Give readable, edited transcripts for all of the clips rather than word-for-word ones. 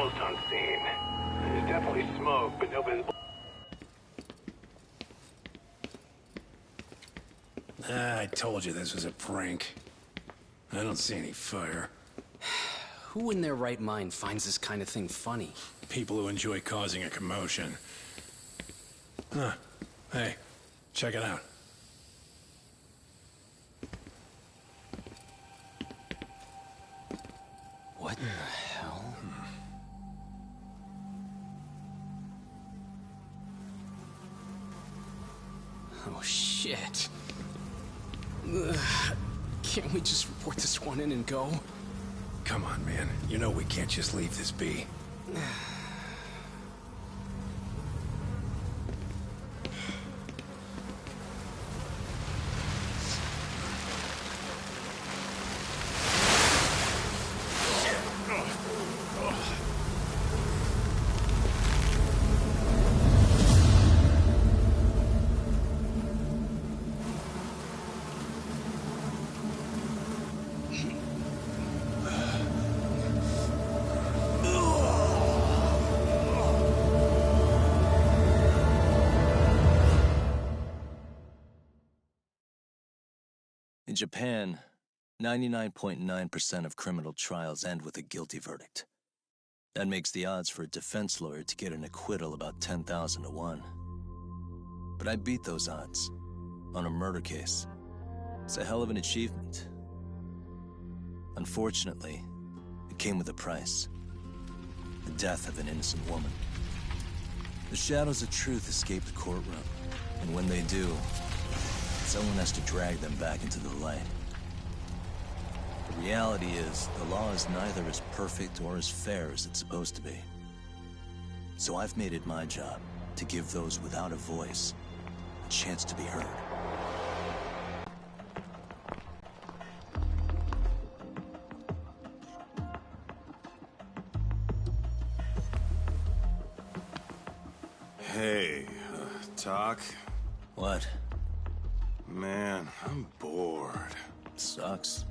ghost on scene. There's definitely smoke, but no visible... I told you this was a prank. I don't see any fire. Who in their right mind finds this kind of thing funny? People who enjoy causing a commotion. Huh. Hey, check it out. What the hell? Oh, shit. Ugh. Can't we just report this one in and go? Come on, man. You know we can't just leave this be. In Japan, 99.9% of criminal trials end with a guilty verdict. That makes the odds for a defense lawyer to get an acquittal about 10,000 to 1. But I beat those odds on a murder case. It's a hell of an achievement. Unfortunately, it came with a price. The death of an innocent woman. The shadows of truth escape the courtroom, and when they do, someone has to drag them back into the light. The reality is, the law is neither as perfect or as fair as it's supposed to be. So I've made it my job to give those without a voice a chance to be heard. Hey, Talk? What? Man, I'm bored. Sucks.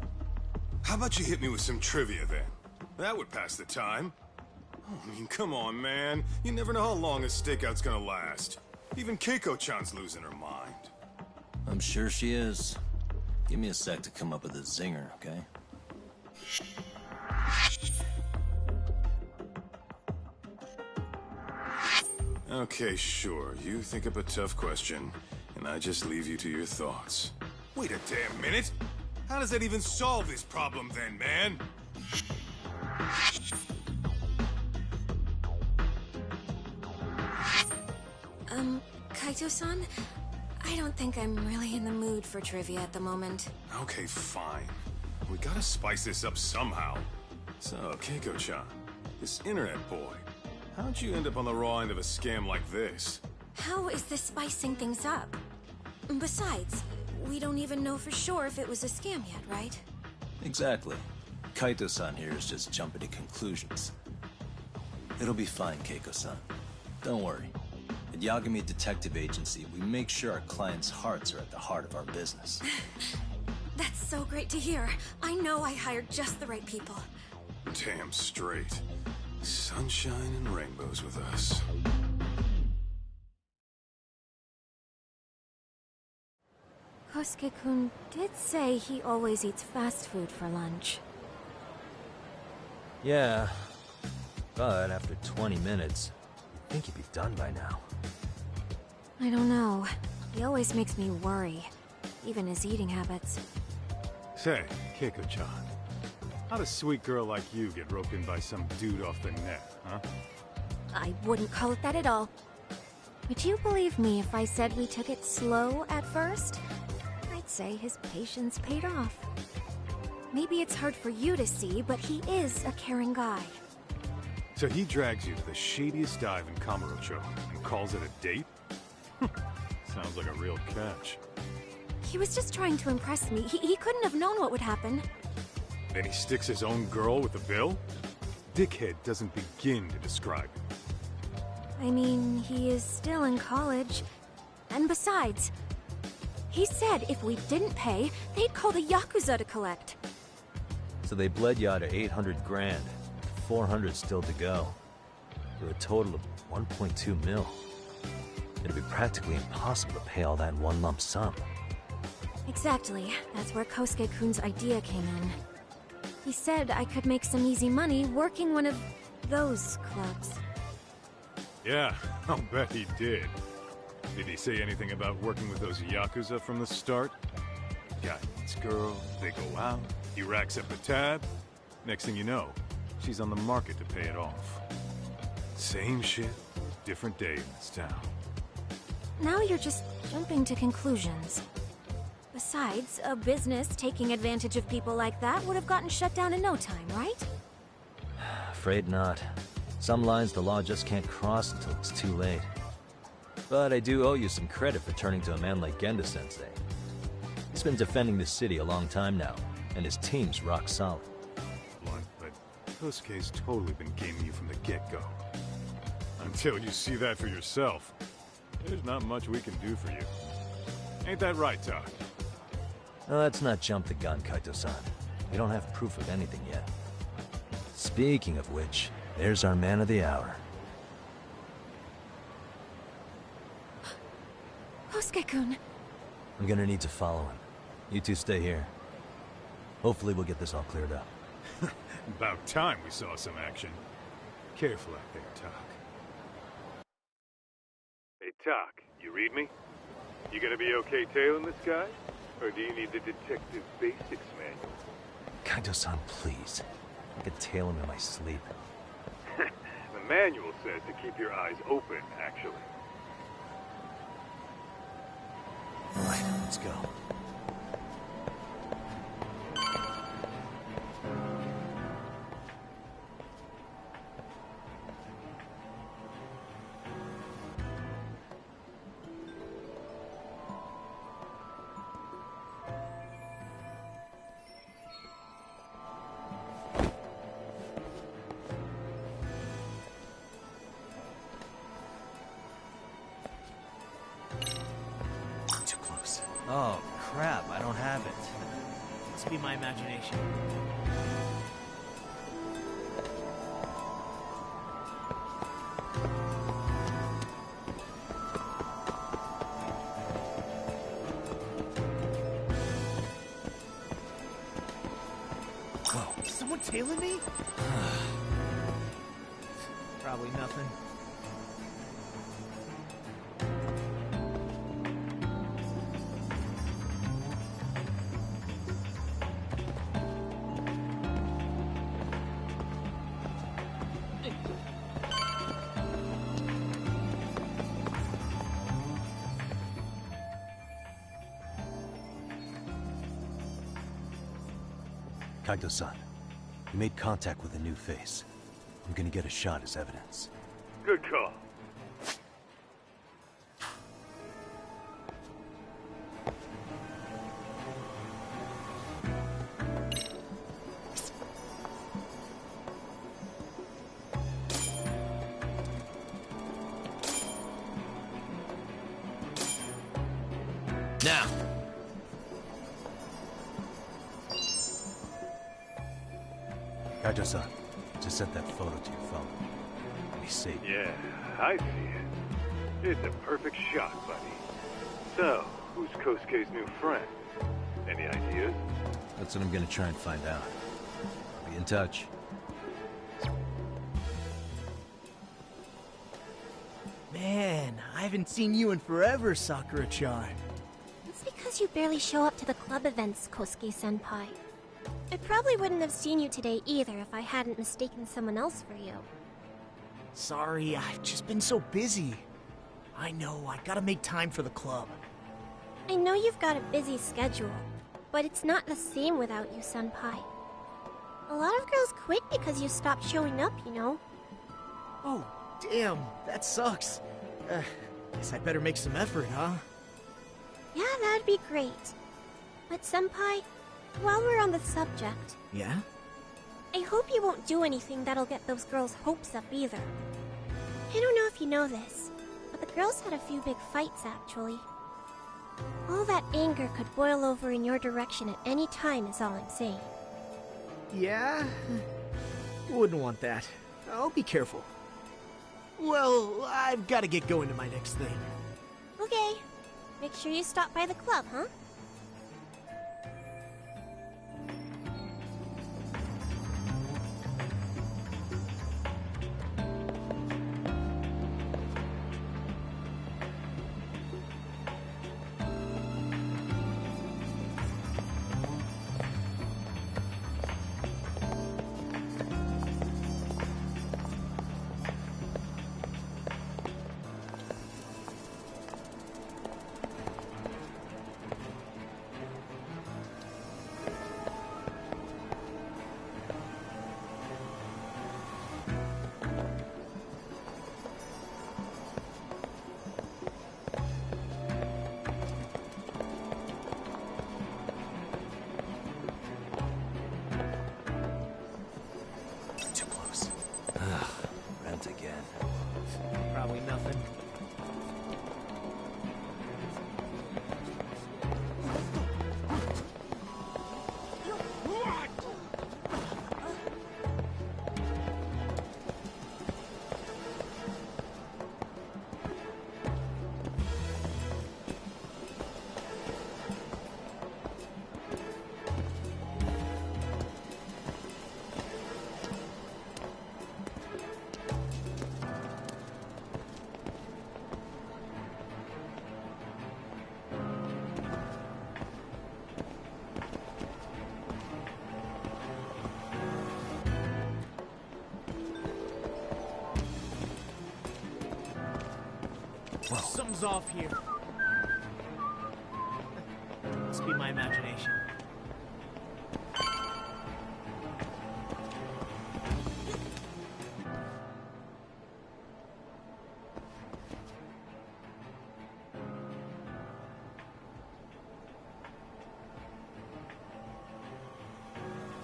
How about you hit me with some trivia then? That would pass the time. Oh, I mean, come on, man. You never know how long a stakeout's gonna last. Even Keiko-chan's losing her mind. I'm sure she is. Give me a sec to come up with a zinger, okay? Okay, sure. You think up a tough question, and I just leave you to your thoughts. Wait a damn minute! How does that even solve this problem then, man? Kaito-san? I don't think I'm really in the mood for trivia at the moment. Okay, fine. We gotta spice this up somehow. So, Keiko-chan, this internet boy, how'd you end up on the raw end of a scam like this? How is this spicing things up? Besides, we don't even know for sure if it was a scam yet, right? Exactly. Kaito-san here is just jumping to conclusions. It'll be fine, Keiko-san. Don't worry. At Yagami Detective Agency, we make sure our clients' hearts are at the heart of our business. That's so great to hear. I know I hired just the right people. Damn straight. Sunshine and rainbows with us. Kosuke-kun did say he always eats fast food for lunch. Yeah, but after 20 minutes, you'd think he'd be done by now. I don't know. He always makes me worry. Even his eating habits. Say, Keiko-chan, how'd a sweet girl like you get roped in by some dude off the net, huh? I wouldn't call it that at all. Would you believe me if I said we took it slow at first? I'd say his patience paid off. Maybe it's hard for you to see, but he is a caring guy. So he drags you to the shadiest dive in Kamurocho and calls it a date? Sounds like a real catch. He was just trying to impress me. He couldn't have known what would happen. Then he sticks his own girl with the bill? Dickhead doesn't begin to describe it. I mean, he is still in college. And besides, he said if we didn't pay, they'd call the Yakuza to collect. So they bled you out of 800 grand. 400 still to go. for a total of 1.2 mil. It'd be practically impossible to pay all that in one lump sum. Exactly. That's where Kosuke-kun's idea came in. He said I could make some easy money working one of those clubs. Yeah, I'll bet he did. Did he say anything about working with those Yakuza from the start? Guy meets girl, they go out, he racks up the tab. Next thing you know, she's on the market to pay it off. Same shit, different day in this town. Now you're just jumping to conclusions. Besides, a business taking advantage of people like that would have gotten shut down in no time, right? Afraid not. Some lines the law just can't cross until it's too late. But I do owe you some credit for turning to a man like Genda-sensei. He's been defending this city a long time now, and his team's rock solid. Blunt, but Kosuke's totally been gaming you from the get-go. Until you see that for yourself, there's not much we can do for you. Ain't that right, Doc? Now, let's not jump the gun, Kaito-san. We don't have proof of anything yet. Speaking of which, there's our man of the hour. Kosuke-kun. I'm gonna need to follow him. You two stay here. Hopefully we'll get this all cleared up. About time we saw some action. Careful out there, Doc. Hey, Doc, you read me? You gonna be okay tailing this guy? Or do you need the detective basics manual? Kaito-san, please. I could tail him in my sleep. The manual says to keep your eyes open, actually. Alright, let's go. Oh, crap, I don't have it. Must be my imagination. Whoa. Is someone tailing me? Probably nothing. Kaito-san, you made contact with a new face. I'm gonna get a shot as evidence. Good call. Now! Kaito-san, just set that photo to your phone. Let me see. Yeah, I see it. It's a perfect shot, buddy. So, who's Kosuke's new friend? Any ideas? That's what I'm gonna try and find out. I'll be in touch. Man, I haven't seen you in forever, Sakura-chan. It's because you barely show up to the club events, Kosuke-senpai. I probably wouldn't have seen you today either if I hadn't mistaken someone else for you. Sorry, I've just been so busy. I know, I gotta make time for the club. I know you've got a busy schedule, but it's not the same without you, senpai. A lot of girls quit because you stopped showing up, you know. Oh, damn, that sucks. Guess I better make some effort, huh? Yeah, that'd be great. But senpai, while we're on the subject... Yeah? I hope you won't do anything that'll get those girls' hopes up either. I don't know if you know this, but the girls had a few big fights, actually. All that anger could boil over in your direction at any time is all I'm saying. Yeah? Wouldn't want that. I'll be careful. Well, I've got to get going to my next thing. Okay. Make sure you stop by the club, huh? Too close. Rent again. Probably nothing. Something's off here. Must be my imagination.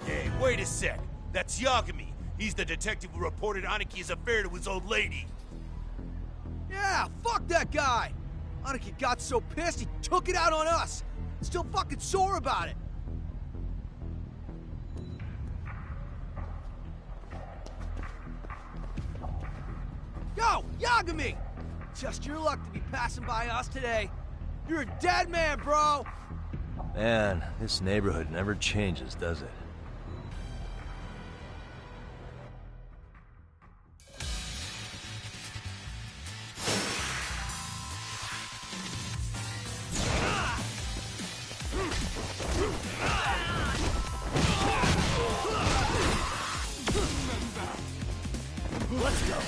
Hey, wait a sec. That's Yagami. He's the detective who reported Aniki's affair to his old lady. Yeah, fuck that guy! Aniki got so pissed he took it out on us! Still fucking sore about it! Yo, Yagami! Just your luck to be passing by us today. You're a dead man, bro! Man, this neighborhood never changes, does it? Let's go.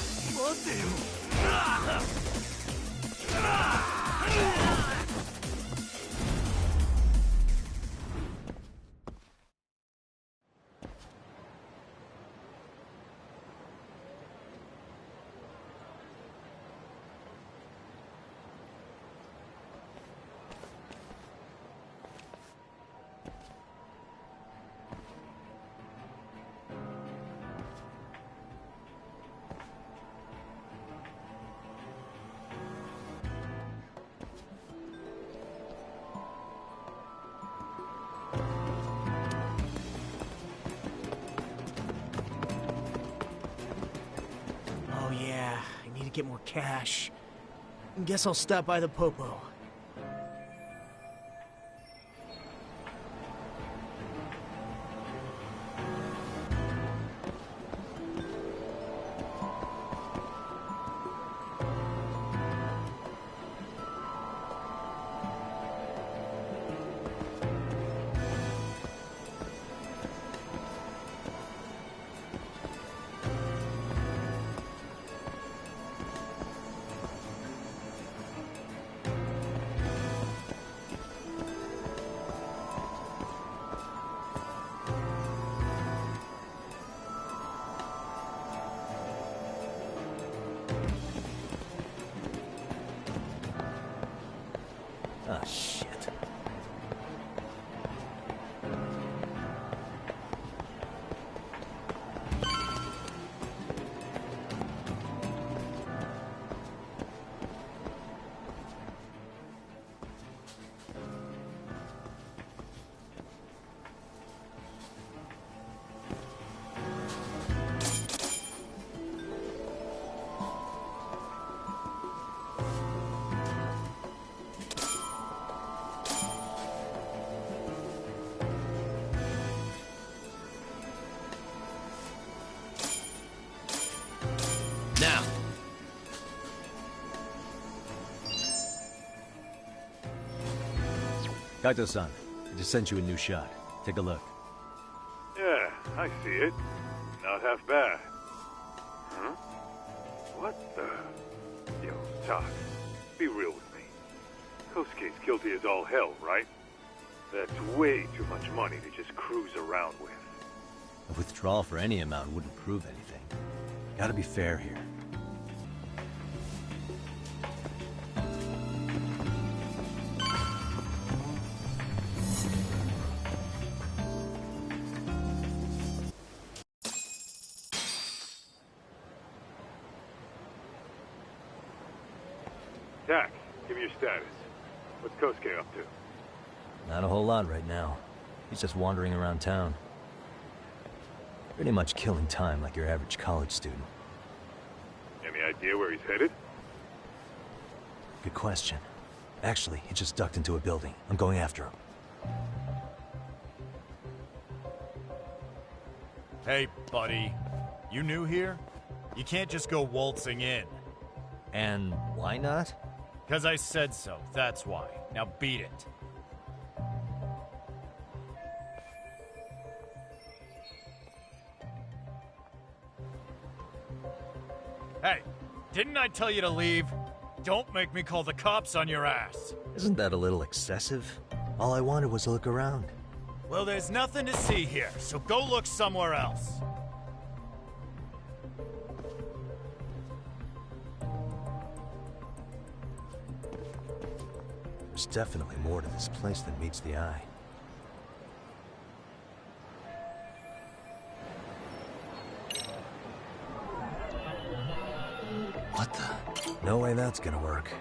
Oh yeah, I need to get more cash. Guess I'll stop by the Popo. Kaito-san, I just sent you a new shot. Take a look. Yeah, I see it. Not half bad. Huh? What the... Yo, Todd, be real with me. Kosuke's guilty as all hell, right? That's way too much money to just cruise around with. A withdrawal for any amount wouldn't prove anything. Gotta be fair here. Tak, give me your status. What's Kosuke up to? Not a whole lot right now. He's just wandering around town. Pretty much killing time like your average college student. Any idea where he's headed? Good question. Actually, he just ducked into a building. I'm going after him. Hey, buddy. You new here? You can't just go waltzing in. And why not? 'Cause I said so, that's why. Now beat it. Hey, didn't I tell you to leave? Don't make me call the cops on your ass. Isn't that a little excessive? All I wanted was to look around. Well, there's nothing to see here, so go look somewhere else. There's definitely more to this place than meets the eye. What the? No way that's gonna work.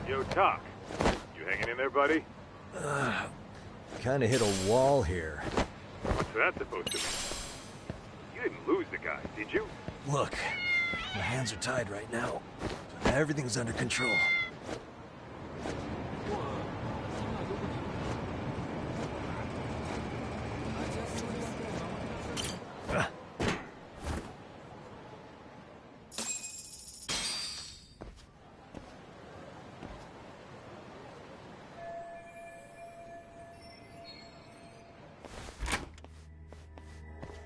Yo, Tak, you hanging in there, buddy? Kinda hit a wall here. What's that supposed to mean? You didn't lose the guy, did you? Look, my hands are tied right now. Everything's under control.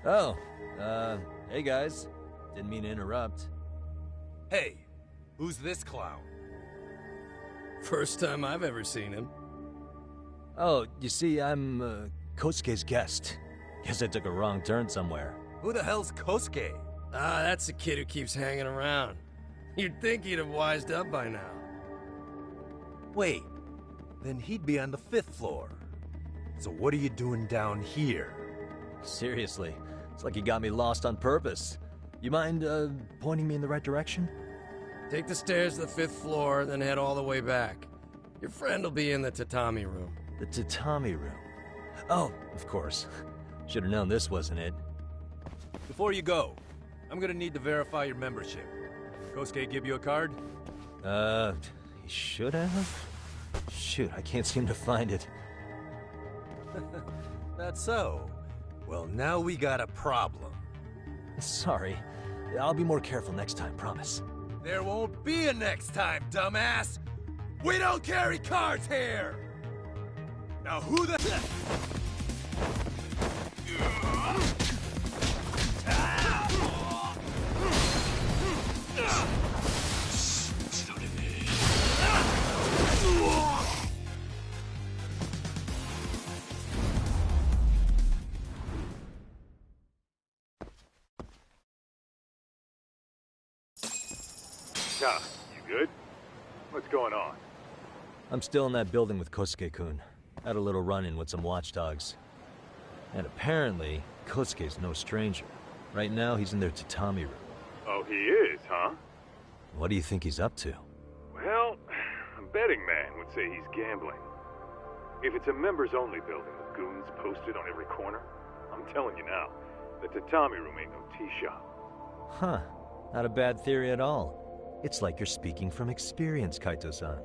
Oh, hey guys. Didn't mean to interrupt. Hey, who's this clown? First time I've ever seen him. Oh, you see, I'm, Kosuke's guest. Guess I took a wrong turn somewhere. Who the hell's Kosuke? Ah, that's the kid who keeps hanging around. You'd think he'd have wised up by now. Wait, then he'd be on the 5th floor. So what are you doing down here? Seriously, it's like you got me lost on purpose. You mind, pointing me in the right direction? Take the stairs to the 5th floor, then head all the way back. Your friend will be in the tatami room. The tatami room? Oh, of course. Should have known this wasn't it. Before you go, I'm gonna need to verify your membership. Kosuke give you a card? He should have? Shoot, I can't seem to find it. That's so. Well, now we got a problem. Sorry. I'll be more careful next time, promise. There won't be a next time, dumbass! We don't carry cards here! Now who the... Ah, you good? What's going on? I'm still in that building with Kosuke-kun. Had a little run-in with some watchdogs. And apparently, Kosuke's no stranger. Right now, he's in their tatami room. Oh, he is, huh? What do you think he's up to? Well, a betting man would say he's gambling. If it's a members-only building with goons posted on every corner, I'm telling you now, the tatami room ain't no tea shop. Huh. Not a bad theory at all. It's like you're speaking from experience, Kaito-san.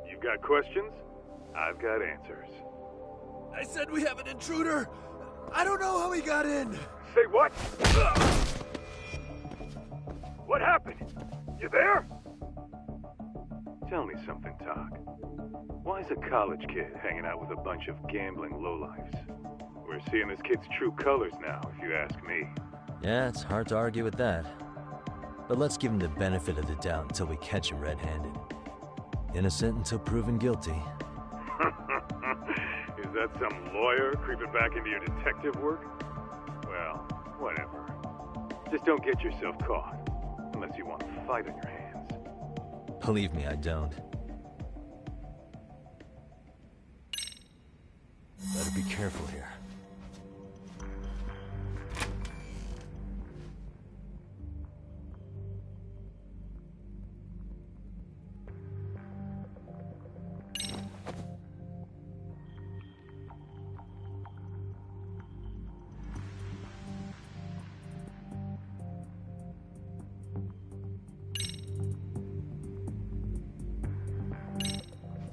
You've got questions? I've got answers. I said we have an intruder. I don't know how he got in. Say what? What happened? You there? Tell me something, Talk. Why is a college kid hanging out with a bunch of gambling lowlifes? We're seeing this kid's true colors now, if you ask me. Yeah, it's hard to argue with that. But let's give him the benefit of the doubt until we catch him red-handed. Innocent until proven guilty. Is that some lawyer creeping back into your detective work? Well, whatever. Just don't get yourself caught. Unless you want a fight on your hands. Believe me, I don't. Better be careful here.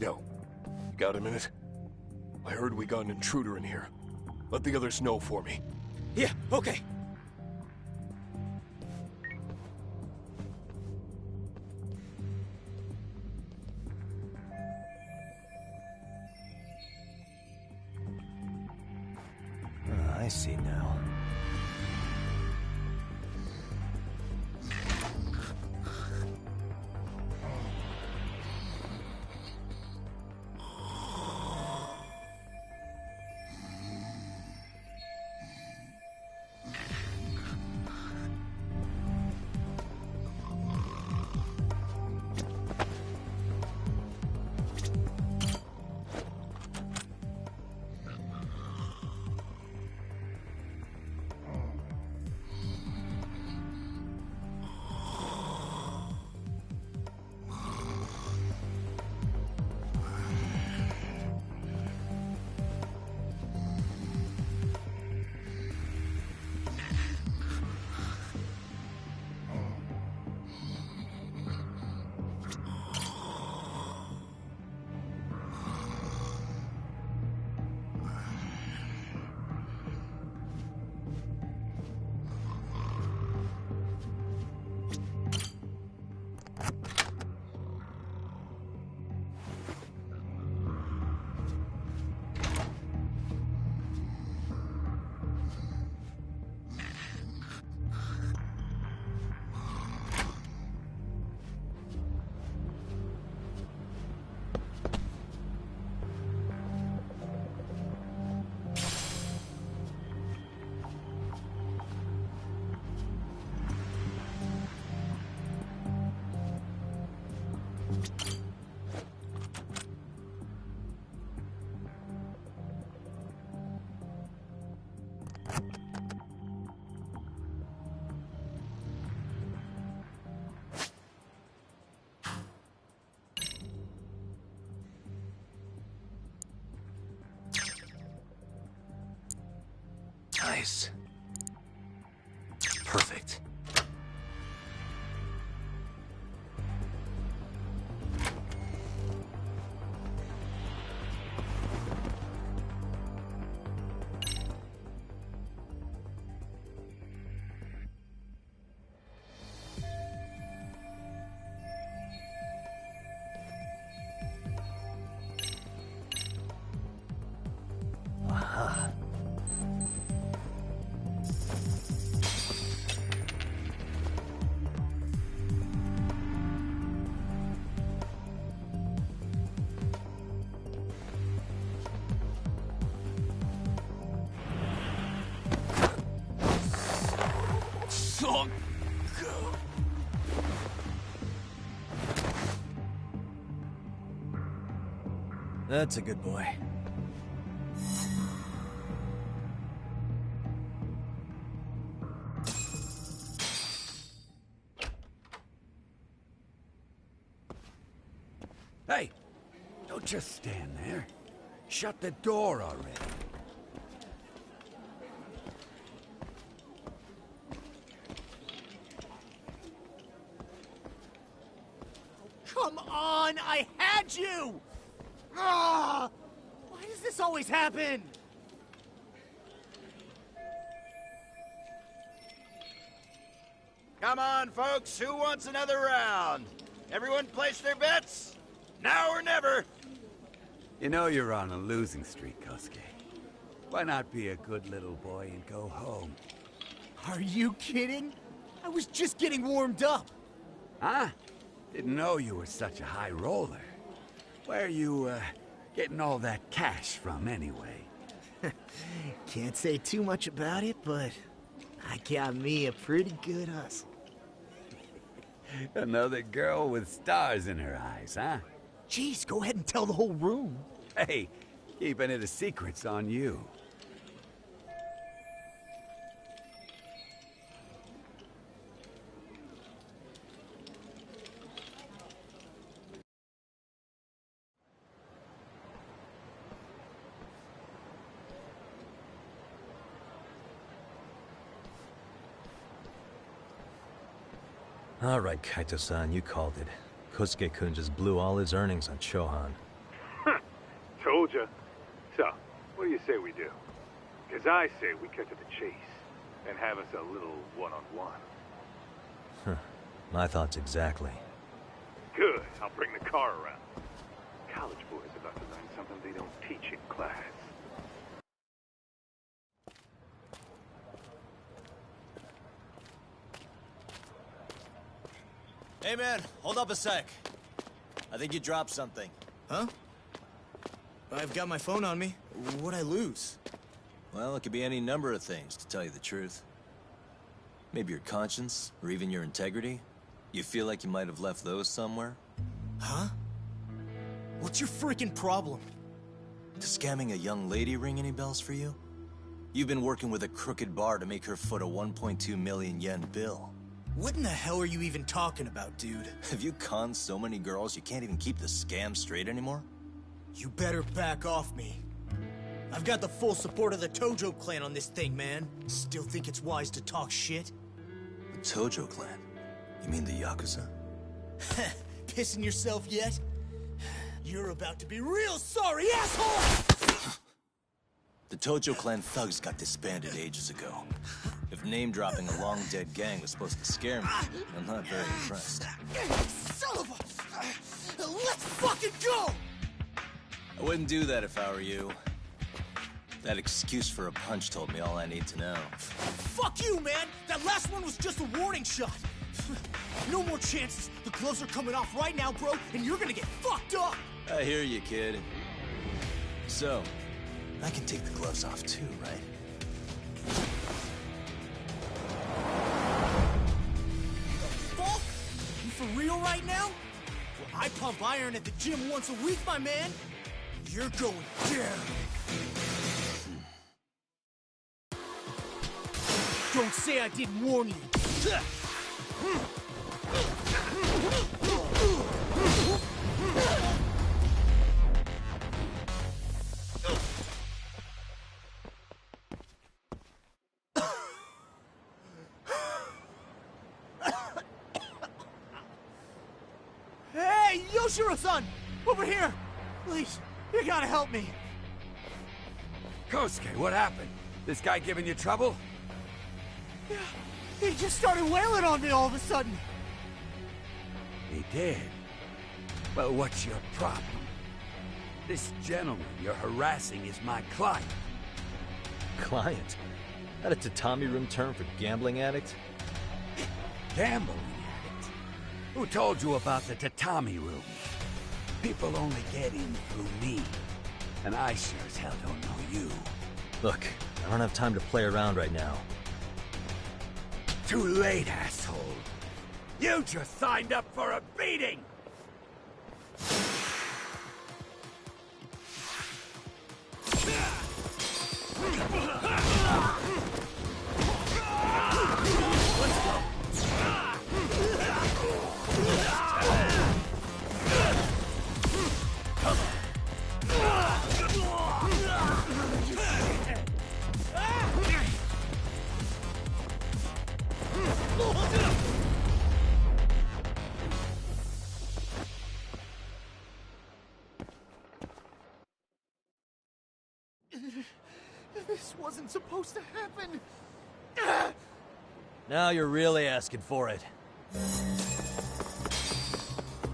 Yo, you got a minute? I heard we got an intruder in here. Let the others know for me. Yeah, okay. I see now. Nice. Perfect. Aha. That's a good boy. Hey, don't just stand there. Shut the door already. Come on, I had you! Ah! Why does this always happen? Come on, folks, who wants another round? Everyone place their bets? Now or never! You know you're on a losing streak, Kosuke. Why not be a good little boy and go home? Are you kidding? I was just getting warmed up. Huh? Didn't know you were such a high roller. Where are you, getting all that cash from, anyway? Can't say too much about it, but I got me a pretty good hustle. Another girl with stars in her eyes, huh? Jeez, go ahead and tell the whole room. Hey, keeping it a secret's on you. All right, Kaito-san, you called it. Kosuke-kun just blew all his earnings on Shohan. Told ya. So, what do you say we do? Because I say we cut to the chase and have us a little one-on-one. My thoughts exactly. Good. I'll bring the car around. College boys about to learn something they don't teach in class. Hey man, hold up a sec. I think you dropped something. Huh? I've got my phone on me. What'd I lose? Well, it could be any number of things, to tell you the truth. Maybe your conscience, or even your integrity. You feel like you might have left those somewhere? Huh? What's your freaking problem? Does scamming a young lady ring any bells for you? You've been working with a crooked bar to make her foot a 1.2 million yen bill. What in the hell are you even talking about, dude? Have you conned so many girls you can't even keep the scam straight anymore? You better back off me. I've got the full support of the Tojo clan on this thing, man. Still think it's wise to talk shit? The Tojo clan? You mean the Yakuza? Pissing yourself yet? You're about to be real sorry, asshole! The Tojo clan thugs got disbanded ages ago. If name-dropping a long-dead gang was supposed to scare me, I'm not very impressed. Son of a... Let's fucking go! I wouldn't do that if I were you. That excuse for a punch told me all I need to know. Fuck you, man! That last one was just a warning shot! No more chances! The gloves are coming off right now, bro, and you're gonna get fucked up! I hear you, kid. So, I can take the gloves off too, right? Fuck? You for real right now? Well, I pump iron at the gym once a week, my man! You're going down! Don't say I didn't warn you! Hey, Yoshiro-san! Over here! Please, you gotta help me! Kosuke, what happened? This guy giving you trouble? Yeah, he just started wailing on me all of a sudden. He did? Well, what's your problem? This gentleman you're harassing is my client. Client? That a tatami room term for gambling addict? Gambling addict? Who told you about the tatami room? People only get in through me. And I sure as hell don't know you. Look, I don't have time to play around right now. Too late, asshole. You just signed up for a beating! This wasn't supposed to happen. Now you're really asking for it.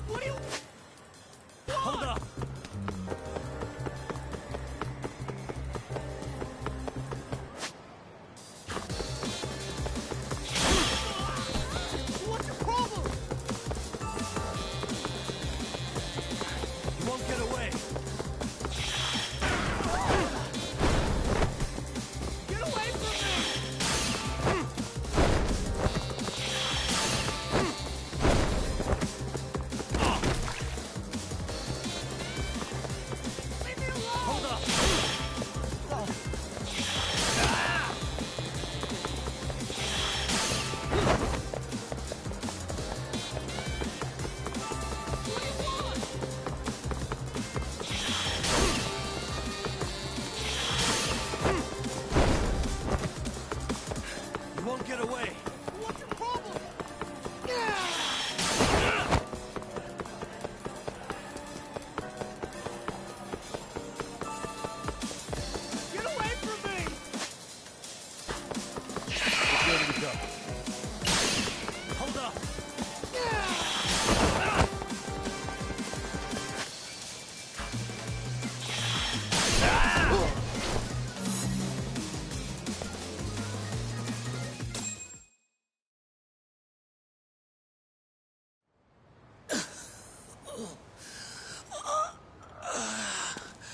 What do you... Hold up! What's your problem? You won't get away. Get away from me! Leave me alone! Hold up! You won't get away. What's your problem? Get away from me! It's ready to go. Hold up!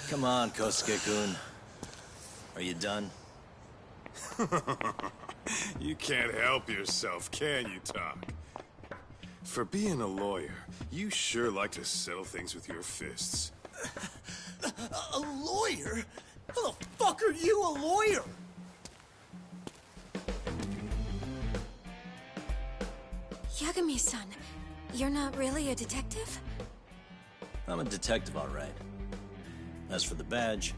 Come on, Kosuke-kun. Are you done? You can't help yourself, can you, Tak? For being a lawyer, you sure like to settle things with your fists. A lawyer? How the fuck are you a lawyer? Yagami-san, you're not really a detective? I'm a detective, all right. As for the badge,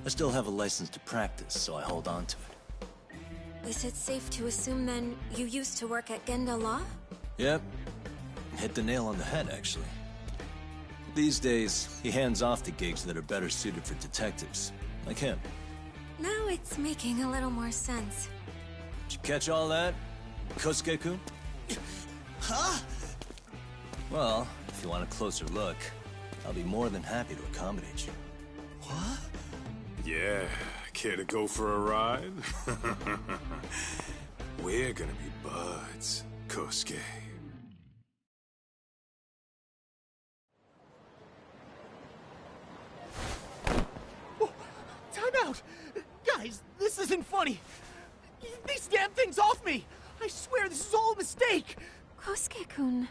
I still have a license to practice, so I hold on to it. Is it safe to assume then you used to work at Genda Law? Yep. Hit the nail on the head, actually. These days, he hands off to gigs that are better suited for detectives, like him. Now it's making a little more sense. Did you catch all that, Kosuke-kun? Huh? Well, if you want a closer look, I'll be more than happy to accommodate you. What? Yeah, care to go for a ride? We're gonna be buds, Kosuke. Time out! Guys, this isn't funny! These damn things off me! I swear this is all a mistake! Kosuke-kun.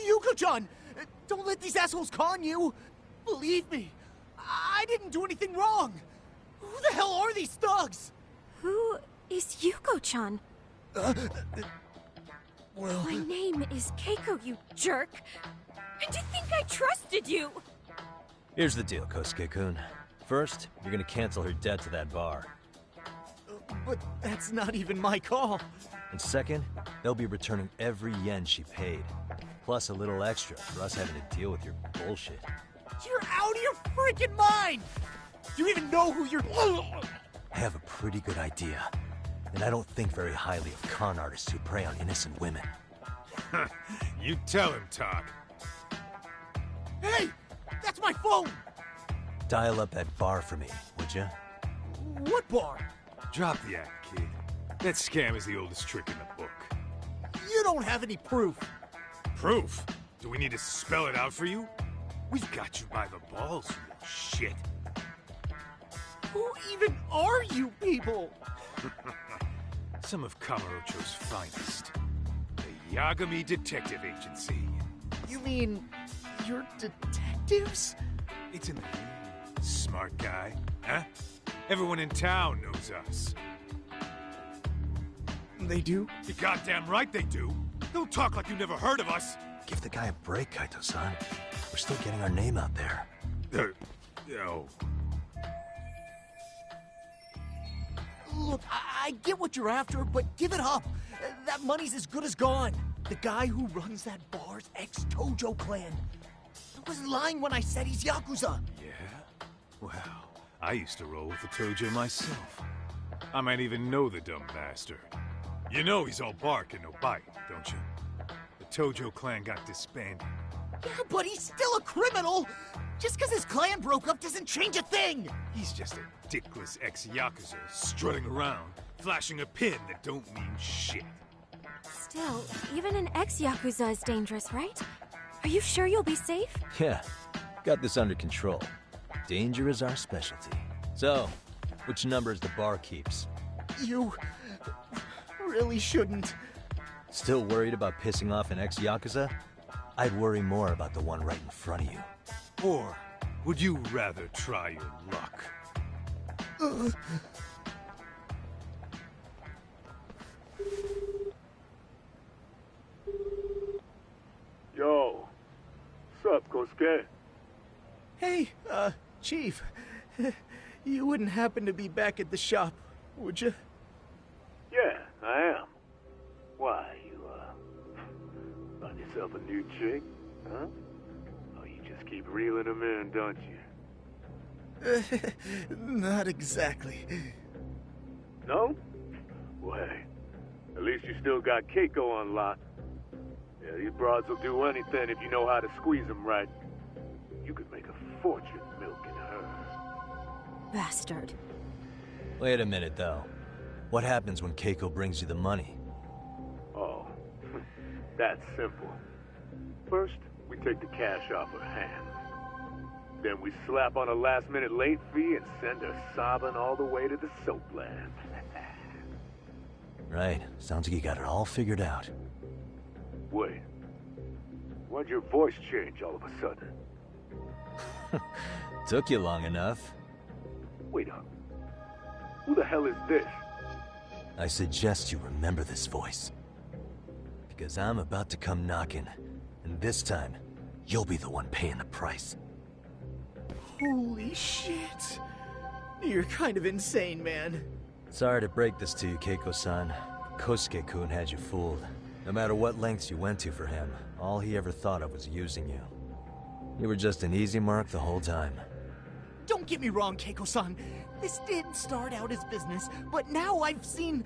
Yuko-chan! Don't let these assholes con you! Believe me, I didn't do anything wrong! Who the hell are these thugs? Who is Yuko-chan? Well... My name is Keiko, you jerk! And to think I trusted you! Here's the deal, Kosuke-kun. First, you're gonna cancel her debt to that bar. But that's not even my call. And second, they'll be returning every yen she paid. Plus a little extra for us having to deal with your bullshit. You're out of your freaking mind! Do you even know who you're... I have a pretty good idea. And I don't think very highly of con artists who prey on innocent women. You tell him, Tak. Hey! That's my phone! Dial up that bar for me, would ya? What bar? Drop the act, kid. That scam is the oldest trick in the book. You don't have any proof. Proof? Do we need to spell it out for you? We've got you by the balls, you little shit. Who even are you people? Some of Kamurocho's finest. The Yagami Detective Agency. You mean... you're detectives? It's in the name. Smart guy, huh? Everyone in town knows us. They do? You're goddamn right they do. Don't talk like you never heard of us. Give the guy a break, Kaito-san. We're still getting our name out there. Oh. Look, I get what you're after, but give it up. That money's as good as gone. The guy who runs that bar's ex-Tojo clan. I wasn't lying when I said he's Yakuza. Yeah? Well, I used to roll with the Tojo myself. I might even know the dumb bastard. You know he's all bark and no bite, don't you? The Tojo clan got disbanded. Yeah, but he's still a criminal! Just because his clan broke up doesn't change a thing! He's just a dickless ex-Yakuza strutting around, flashing a pin that don't mean shit. Still, even an ex-Yakuza is dangerous, right? Are you sure you'll be safe? Yeah, got this under control. Danger is our specialty. So, which number is the bar keeps? You really shouldn't. Still worried about pissing off an ex-Yakuza? I'd worry more about the one right in front of you. Or would you rather try your luck? Yo, what's up, Kosuke? Hey, Chief. You wouldn't happen to be back at the shop, would you? Yeah, I am. Why, you, found yourself a new chick, huh? Oh, you just keep reeling them in, don't you? Not exactly. No? Well, hey, at least you still got Keiko on lock. Yeah, these broads will do anything if you know how to squeeze them right. You could make a fortune milking her. Bastard. Wait a minute, though. What happens when Keiko brings you the money? Oh, that's simple. First, we take the cash off her hand. Then we slap on a last-minute late fee and send her sobbing all the way to the soap lab. Right. Sounds like you got it all figured out. Wait. Why'd your voice change all of a sudden? Took you long enough. Wait up. Who the hell is this? I suggest you remember this voice. Because I'm about to come knocking, and this time, you'll be the one paying the price. Holy shit. You're kind of insane, man. Sorry to break this to you, Keiko-san. Kosuke-kun had you fooled. No matter what lengths you went to for him, all he ever thought of was using you. You were just an easy mark the whole time. Don't get me wrong, Keiko-san. This did start out as business, but now I've seen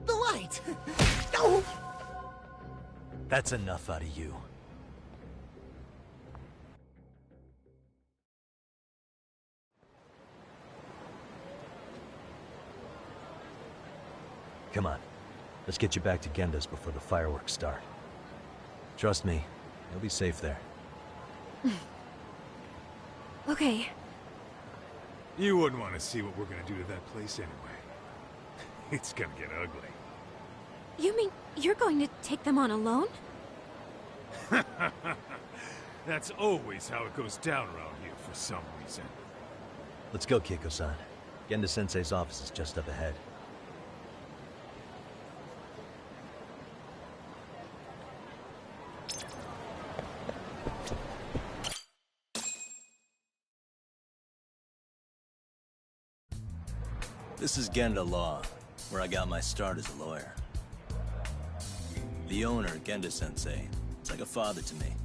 the light. No! That's enough out of you. Come on. Let's get you back to Genda's before the fireworks start. Trust me, you'll be safe there. Okay. You wouldn't want to see what we're gonna do to that place anyway. It's gonna get ugly. You mean you're going to take them on alone? That's always how it goes down around here for some reason. Let's go, Keiko-san. Genda-sensei's office is just up ahead. This is Genda Law, where I got my start as a lawyer. The owner, Genda-sensei, is like a father to me.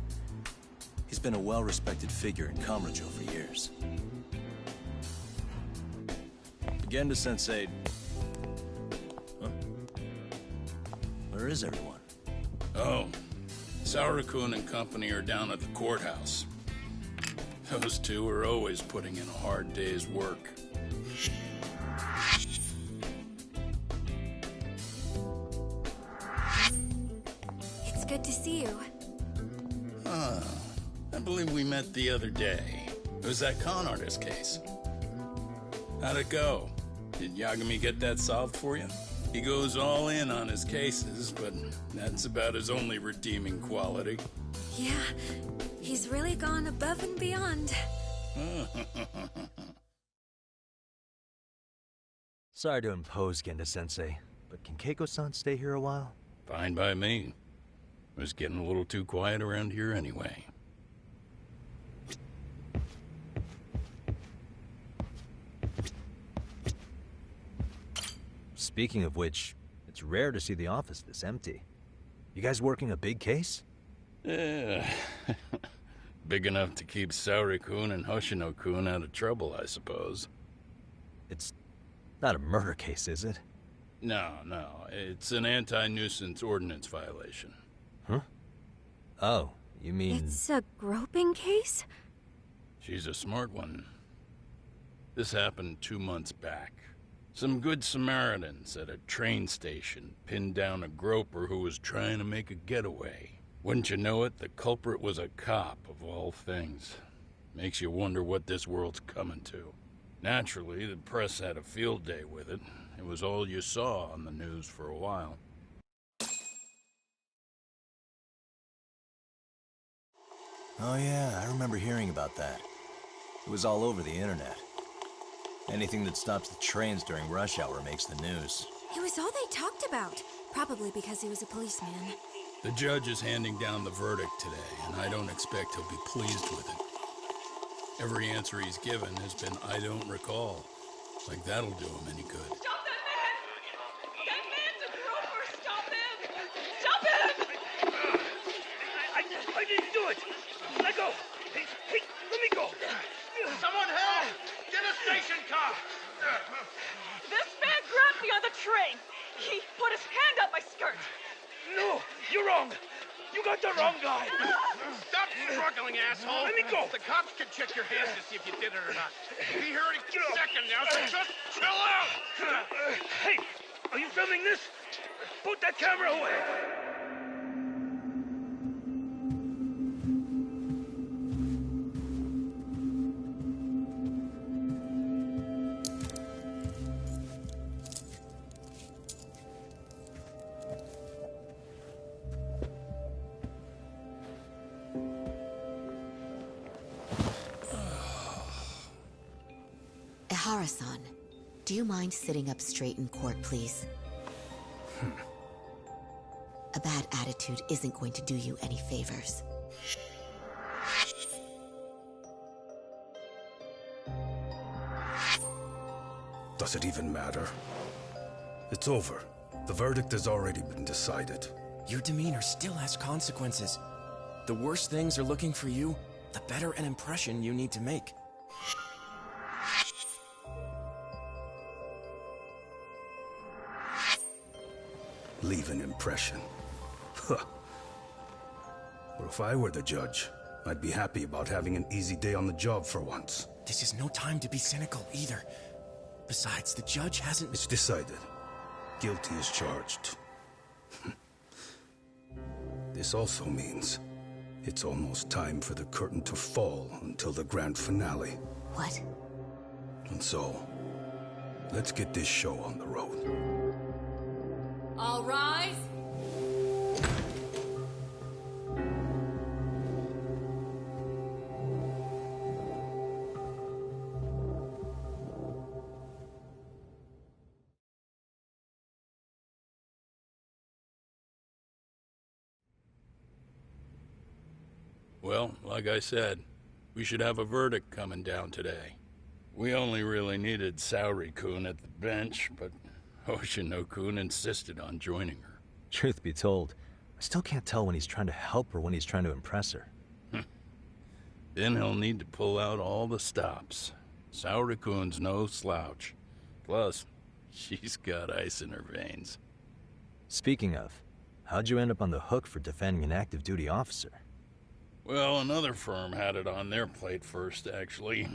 He's been a well-respected figure in Kamurocho for years. Genda-sensei... Huh? Where is everyone? Oh, Saura-kun and company are down at the courthouse. Those two are always putting in a hard day's work. It's good to see you. I believe we met the other day. It was that con artist case. How'd it go? Did Yagami get that solved for you? He goes all in on his cases, but that's about his only redeeming quality. Yeah, he's really gone above and beyond. Sorry to impose, Genda-sensei, but can Keiko-san stay here a while? Fine by me. It was getting a little too quiet around here anyway. Speaking of which, it's rare to see the office this empty. You guys working a big case? Yeah. Big enough to keep Saori-kun and Hoshino-kun out of trouble, I suppose. It's not a murder case, is it? No, it's an anti-nuisance ordinance violation. Huh? Oh, you mean... It's a groping case? She's a smart one. This happened 2 months back. Some good Samaritans at a train station pinned down a groper who was trying to make a getaway. Wouldn't you know it, the culprit was a cop, of all things. Makes you wonder what this world's coming to. Naturally, the press had a field day with it. It was all you saw on the news for a while. Oh yeah, I remember hearing about that. It was all over the internet. Anything that stops the trains during rush hour makes the news. It was all they talked about. Probably because he was a policeman. The judge is handing down the verdict today, and I don't expect he'll be pleased with it. Every answer he's given has been, I don't recall. Like that'll do him any good. Stop that man! That man's a groper! Stop him! Stop him! I didn't do it! Let go! Hey, let me go! Someone help! Get a station car! This man grabbed me on the train! He put his hand up my skirt! No! You're wrong! You got the wrong guy! Stop struggling, asshole! Let me go! The cops can check your hands to see if you did it or not. Be here any second now, so just chill out! Hey! Are you filming this? Put that camera away! Ehara-san, do you mind sitting up straight in court, please? A bad attitude isn't going to do you any favors. Does it even matter? It's over. The verdict has already been decided. Your demeanor still has consequences. The worse things are looking for you, the better an impression you need to make. Leave an impression. Huh. Well, if I were the judge, I'd be happy about having an easy day on the job for once. This is no time to be cynical, either. Besides, the judge hasn't... It's decided. Guilty is charged. This also means it's almost time for the curtain to fall until the grand finale. What? And so, let's get this show on the road. All rise. Well, like I said, we should have a verdict coming down today. We only really needed Saori-kun at the bench, but Hoshino-kun insisted on joining her. Truth be told, I still can't tell when he's trying to help or when he's trying to impress her. Then he'll need to pull out all the stops. Saori-kun's no slouch. Plus, she's got ice in her veins. Speaking of, how'd you end up on the hook for defending an active duty officer? Well, another firm had it on their plate first, actually.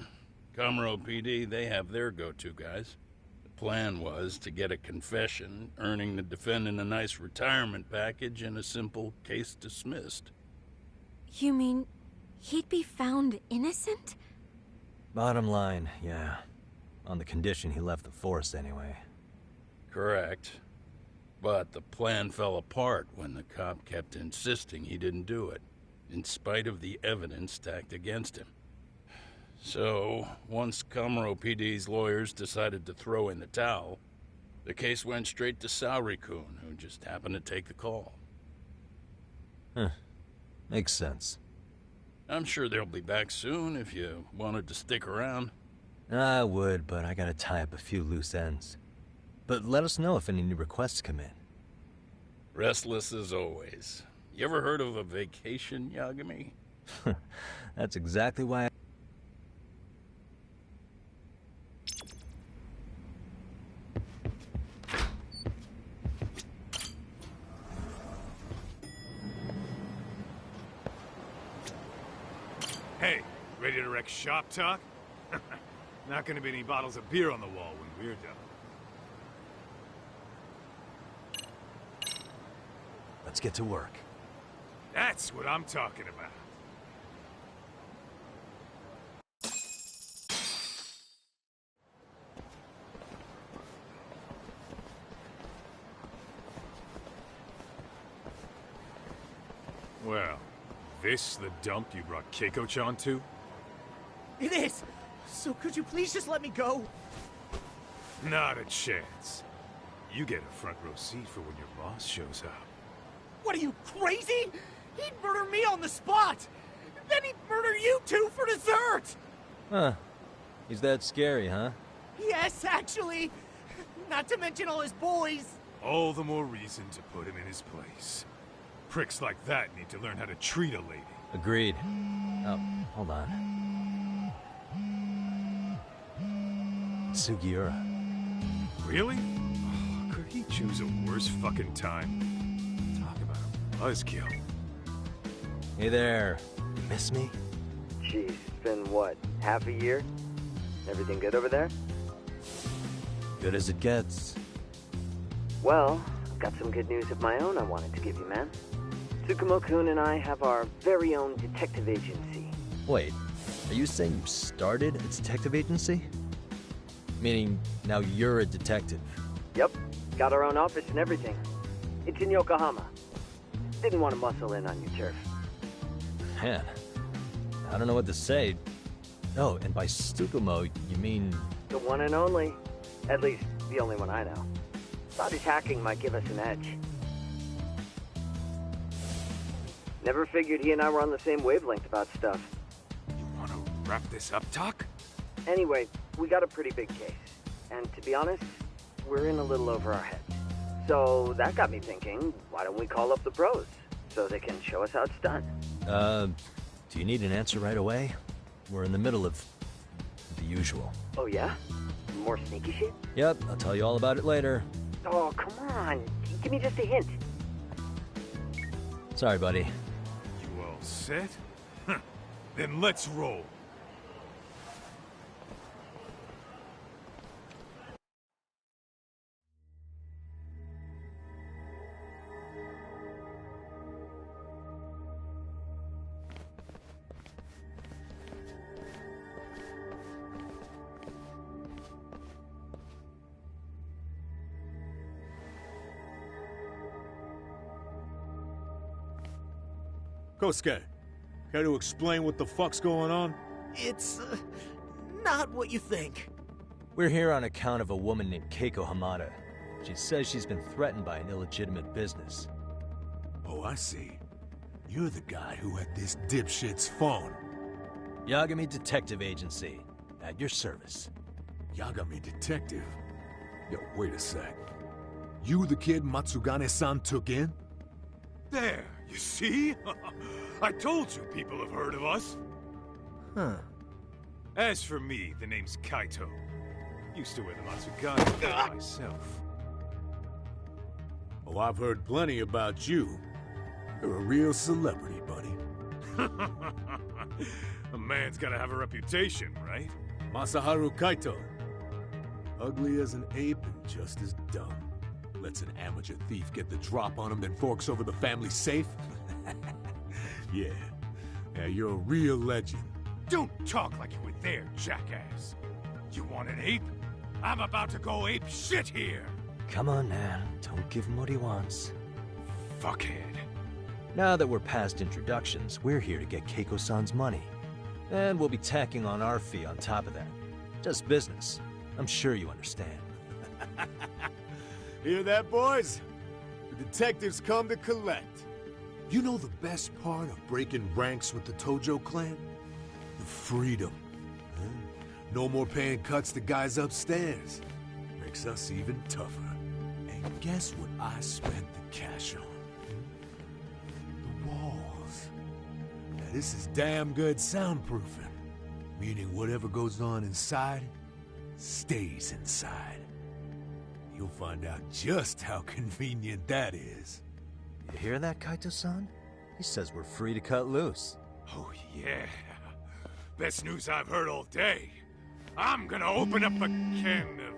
Comro PD, they have their go-to guys. The plan was to get a confession, earning the defendant a nice retirement package and a simple case dismissed. You mean he'd be found innocent? Bottom line, yeah. On the condition he left the force anyway. Correct. But the plan fell apart when the cop kept insisting he didn't do it, in spite of the evidence stacked against him. So, once Comro PD's lawyers decided to throw in the towel, the case went straight to Saori-kun, who just happened to take the call. Huh. Makes sense. I'm sure they'll be back soon if you wanted to stick around. I would, but I gotta tie up a few loose ends. But let us know if any new requests come in. Restless as always. You ever heard of a vacation, Yagami? That's exactly why Hey, ready to wreck shop talk? Not gonna be any bottles of beer on the wall when we're done. Let's get to work. That's what I'm talking about. Well, this the dump you brought Keiko-chan to? It is! So could you please just let me go? Not a chance. You get a front row seat for when your boss shows up. What are you, crazy? He'd murder me on the spot! Then he'd murder you two for dessert! Huh. He's that scary, huh? Yes, actually. Not to mention all his boys. All the more reason to put him in his place. Pricks like that need to learn how to treat a lady. Agreed. Oh, hold on. Sugiura. Really? Oh, could he choose a worse fucking time? Talk about a buzzkill. Hey there. Miss me? Jeez, it's been what, half a year? Everything good over there? Good as it gets. Well, I've got some good news of my own I wanted to give you, man. Tsukumo-kun and I have our very own detective agency. Wait, are you saying you started a detective agency? Meaning, now you're a detective? Yep, got our own office and everything. It's in Yokohama. Didn't want to muscle in on your turf. Man, I don't know what to say. Oh, and by Tsukumo, you mean... The one and only. At least, the only one I know. Thought his hacking might give us an edge. Never figured he and I were on the same wavelength about stuff. You want to wrap this up, Doc? Anyway, we got a pretty big case. And to be honest, we're in a little over our heads. So that got me thinking, why don't we call up the pros? So they can show us how it's done. Do you need an answer right away? We're in the middle of the usual. Oh yeah? More sneaky shit? Yep, I'll tell you all about it later. Oh, come on. Give me just a hint. Sorry, buddy. You all set? Then let's roll. Kosuke, care to explain what the fuck's going on? It's, not what you think. We're here on account of a woman named Keiko Hamada. She says she's been threatened by an illegitimate business. Oh, I see. You're the guy who had this dipshit's phone. Yagami Detective Agency. At your service. Yagami Detective? Yo, wait a sec. You the kid Matsugane-san took in? There, you see? I told you people have heard of us. Huh. As for me, the name's Kaito. Used to wear the Matsugane myself. Oh, I've heard plenty about you. You're a real celebrity, buddy. A man's gotta have a reputation, right? Masaharu Kaito. Ugly as an ape and just as dumb. Lets an amateur thief get the drop on him, then forks over the family safe? Yeah. Yeah, you're a real legend. Don't talk like you were there, jackass. You want an ape? I'm about to go ape shit here. Come on, man. Don't give him what he wants. Fuckhead. Now that we're past introductions, we're here to get Keiko-san's money. And we'll be tacking on our fee on top of that. Just business. I'm sure you understand. Hear that, boys? The detectives come to collect. You know the best part of breaking ranks with the Tojo clan? The freedom. Huh? No more paying cuts to guys upstairs. Makes us even tougher. And guess what I spent the cash on? The walls. Now this is damn good soundproofing. Meaning whatever goes on inside, stays inside. You'll find out just how convenient that is. You hear that, Kaito-san? He says we're free to cut loose. Oh, yeah. Best news I've heard all day. I'm gonna open up a can of...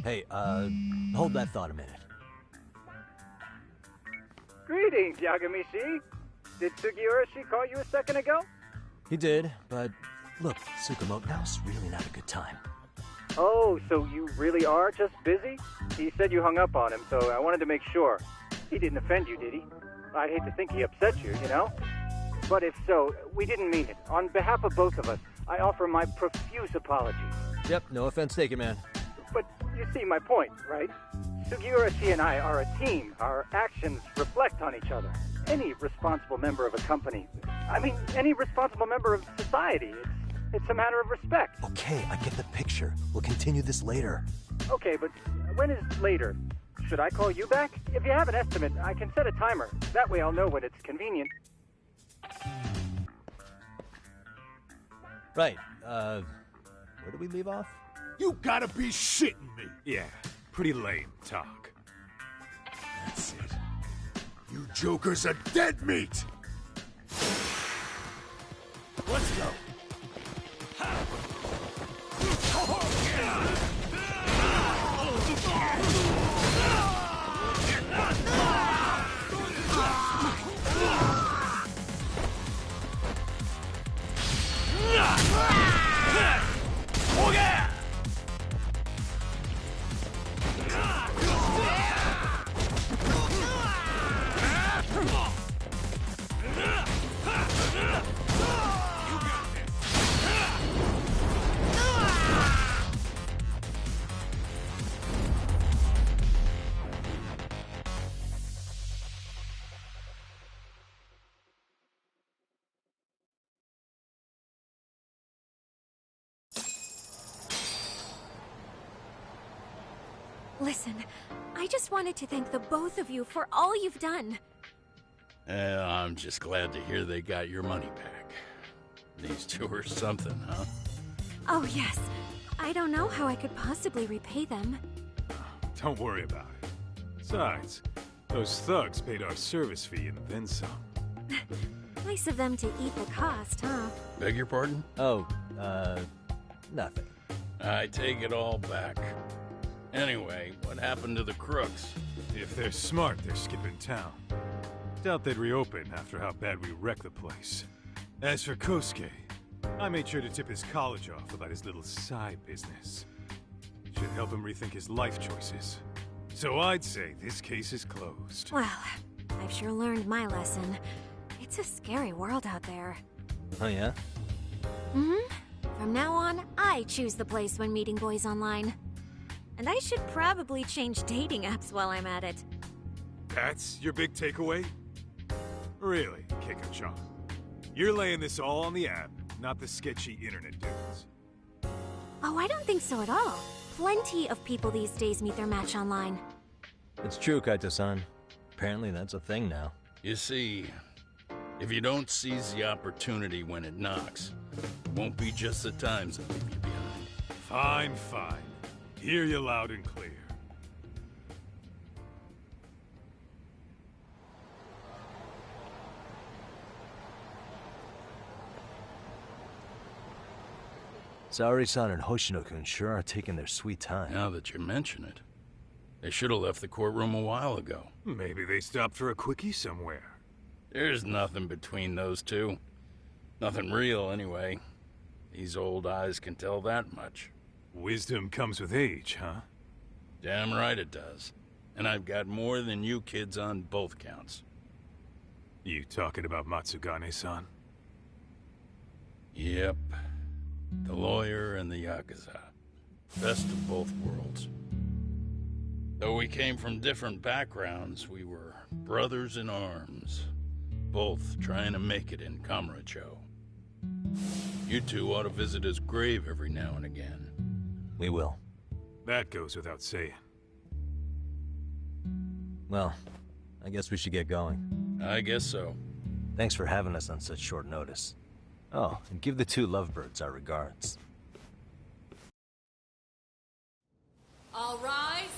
Hey, hold that thought a minute. Greetings, Yagami-shi. Did Sugiura-shi call you a second ago? He did, but look, Tsukumo, now's really not a good time. Oh, so you really are just busy? He said you hung up on him, so I wanted to make sure. He didn't offend you, did he? I'd hate to think he upset you, you know? But if so, we didn't mean it. On behalf of both of us, I offer my profuse apologies. Yep, no offense taken, man. But you see my point, right? Sugiura-shi and I are a team. Our actions reflect on each other. Any responsible member of a company, any responsible member of society, it's a matter of respect. Okay, I get the picture. We'll continue this later. Okay, but when is later? Should I call you back? If you have an estimate, I can set a timer. That way I'll know when it's convenient. Right, where did we leave off? You gotta be shitting me! Yeah, pretty lame talk. That's it. You jokers are dead meat! Let's go! Listen, I just wanted to thank the both of you for all you've done. I'm just glad to hear they got your money back. These two are something, huh? Oh, yes. I don't know how I could possibly repay them. Don't worry about it. Besides, those thugs paid our service fee and then some. Nice of them to eat the cost, huh? Beg your pardon? Oh, nothing. I take it all back. Anyway, what happened to the crooks? If they're smart, they're skipping town. Doubt they'd reopen after how bad we wrecked the place. As for Kosuke, I made sure to tip his college off about his little side business. Should help him rethink his life choices. So I'd say this case is closed. Well, I've sure learned my lesson. It's a scary world out there. Oh, yeah? Mm-hmm. From now on, I choose the place when meeting boys online. And I should probably change dating apps while I'm at it. That's your big takeaway? Really, Keiko-chan? You're laying this all on the app, not the sketchy internet dudes. Oh, I don't think so at all. Plenty of people these days meet their match online. It's true, Kaito-san. Apparently that's a thing now. You see, if you don't seize the opportunity when it knocks, it won't be just the times that leave you behind. Fine, fine. Hear you loud and clear. Saori-san and Hoshino-kun sure are taking their sweet time. Now that you mention it, they should have left the courtroom a while ago. Maybe they stopped for a quickie somewhere. There's nothing between those two. Nothing real, anyway. These old eyes can tell that much. Wisdom comes with age, huh? Damn right it does. And I've got more than you kids on both counts. You talking about Matsugane-san? Yep. The lawyer and the Yakuza. Best of both worlds. Though we came from different backgrounds, we were brothers in arms. Both trying to make it in Kamurocho. You two ought to visit his grave every now and again. We will. That goes without saying. Well, I guess we should get going. I guess so. Thanks for having us on such short notice. Oh, and give the two lovebirds our regards. All rise.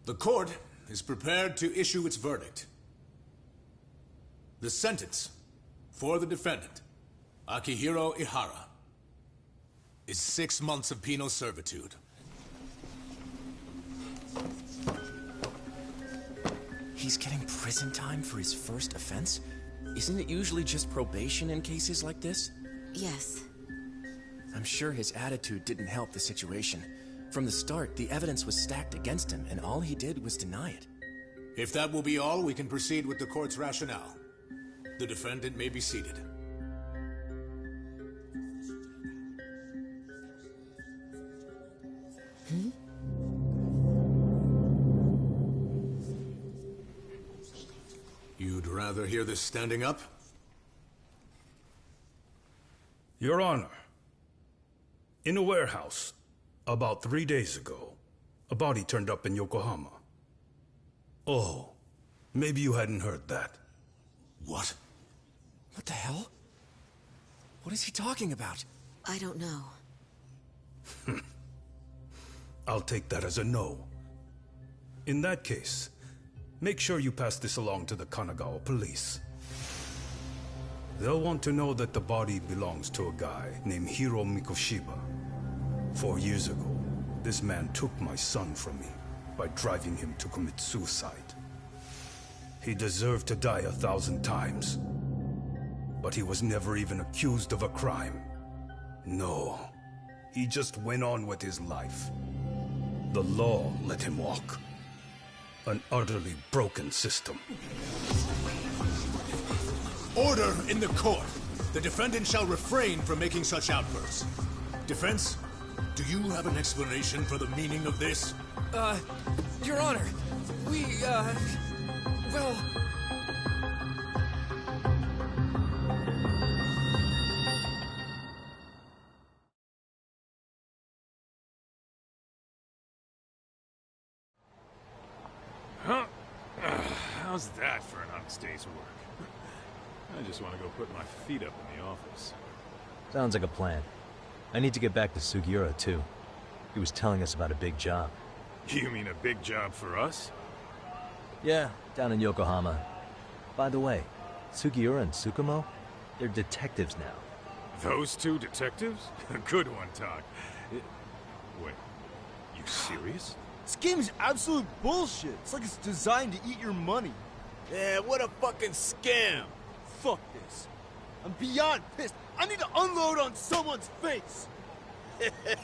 The court is prepared to issue its verdict. The sentence for the defendant, Akihiro Ihara, is 6 months of penal servitude. He's getting prison time for his first offense? Isn't it usually just probation in cases like this? Yes. I'm sure his attitude didn't help the situation. From the start, the evidence was stacked against him, and all he did was deny it. If that will be all, we can proceed with the court's rationale. The defendant may be seated. You'd rather hear this standing up? Your Honor, in a warehouse, about 3 days ago, a body turned up in Yokohama. Oh, maybe you hadn't heard that. What? What the hell? What is he talking about? I don't know. I'll take that as a no. In that case, make sure you pass this along to the Kanagawa police. They'll want to know that the body belongs to a guy named Hiro Mikoshiba. 4 years ago, this man took my son from me by driving him to commit suicide. He deserved to die 1,000 times, but he was never even accused of a crime. No, he just went on with his life. The law let him walk. An utterly broken system. Order in the court! The defendant shall refrain from making such outbursts. Defense, do you have an explanation for the meaning of this? Your Honor, well... Huh? How's that for an honest day's work? I just want to go put my feet up in the office. Sounds like a plan. I need to get back to Sugiura, too. He was telling us about a big job. You mean a big job for us? Yeah, down in Yokohama. By the way, Sugiura and Tsukumo, they're detectives now. Those two detectives? Good one, Todd. Wait, you serious? This game is absolute bullshit. It's like it's designed to eat your money. Yeah, what a fucking scam. Fuck this. I'm beyond pissed. I need to unload on someone's face.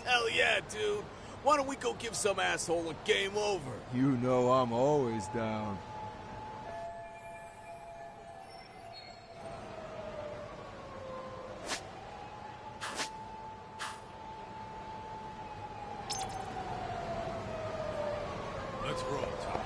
Hell yeah, dude. Why don't we go give some asshole a game over? You know I'm always down. Let's roll, Todd.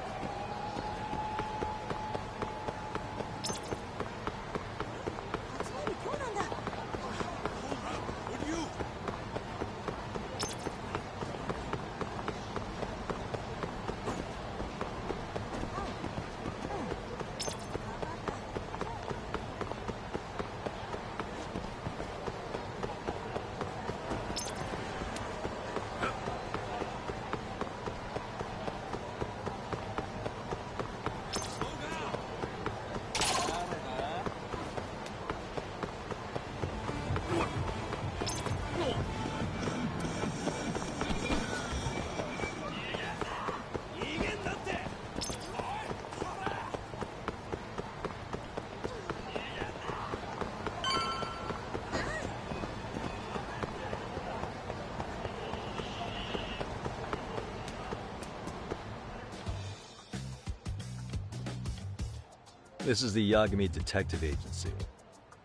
This is the Yagami Detective Agency.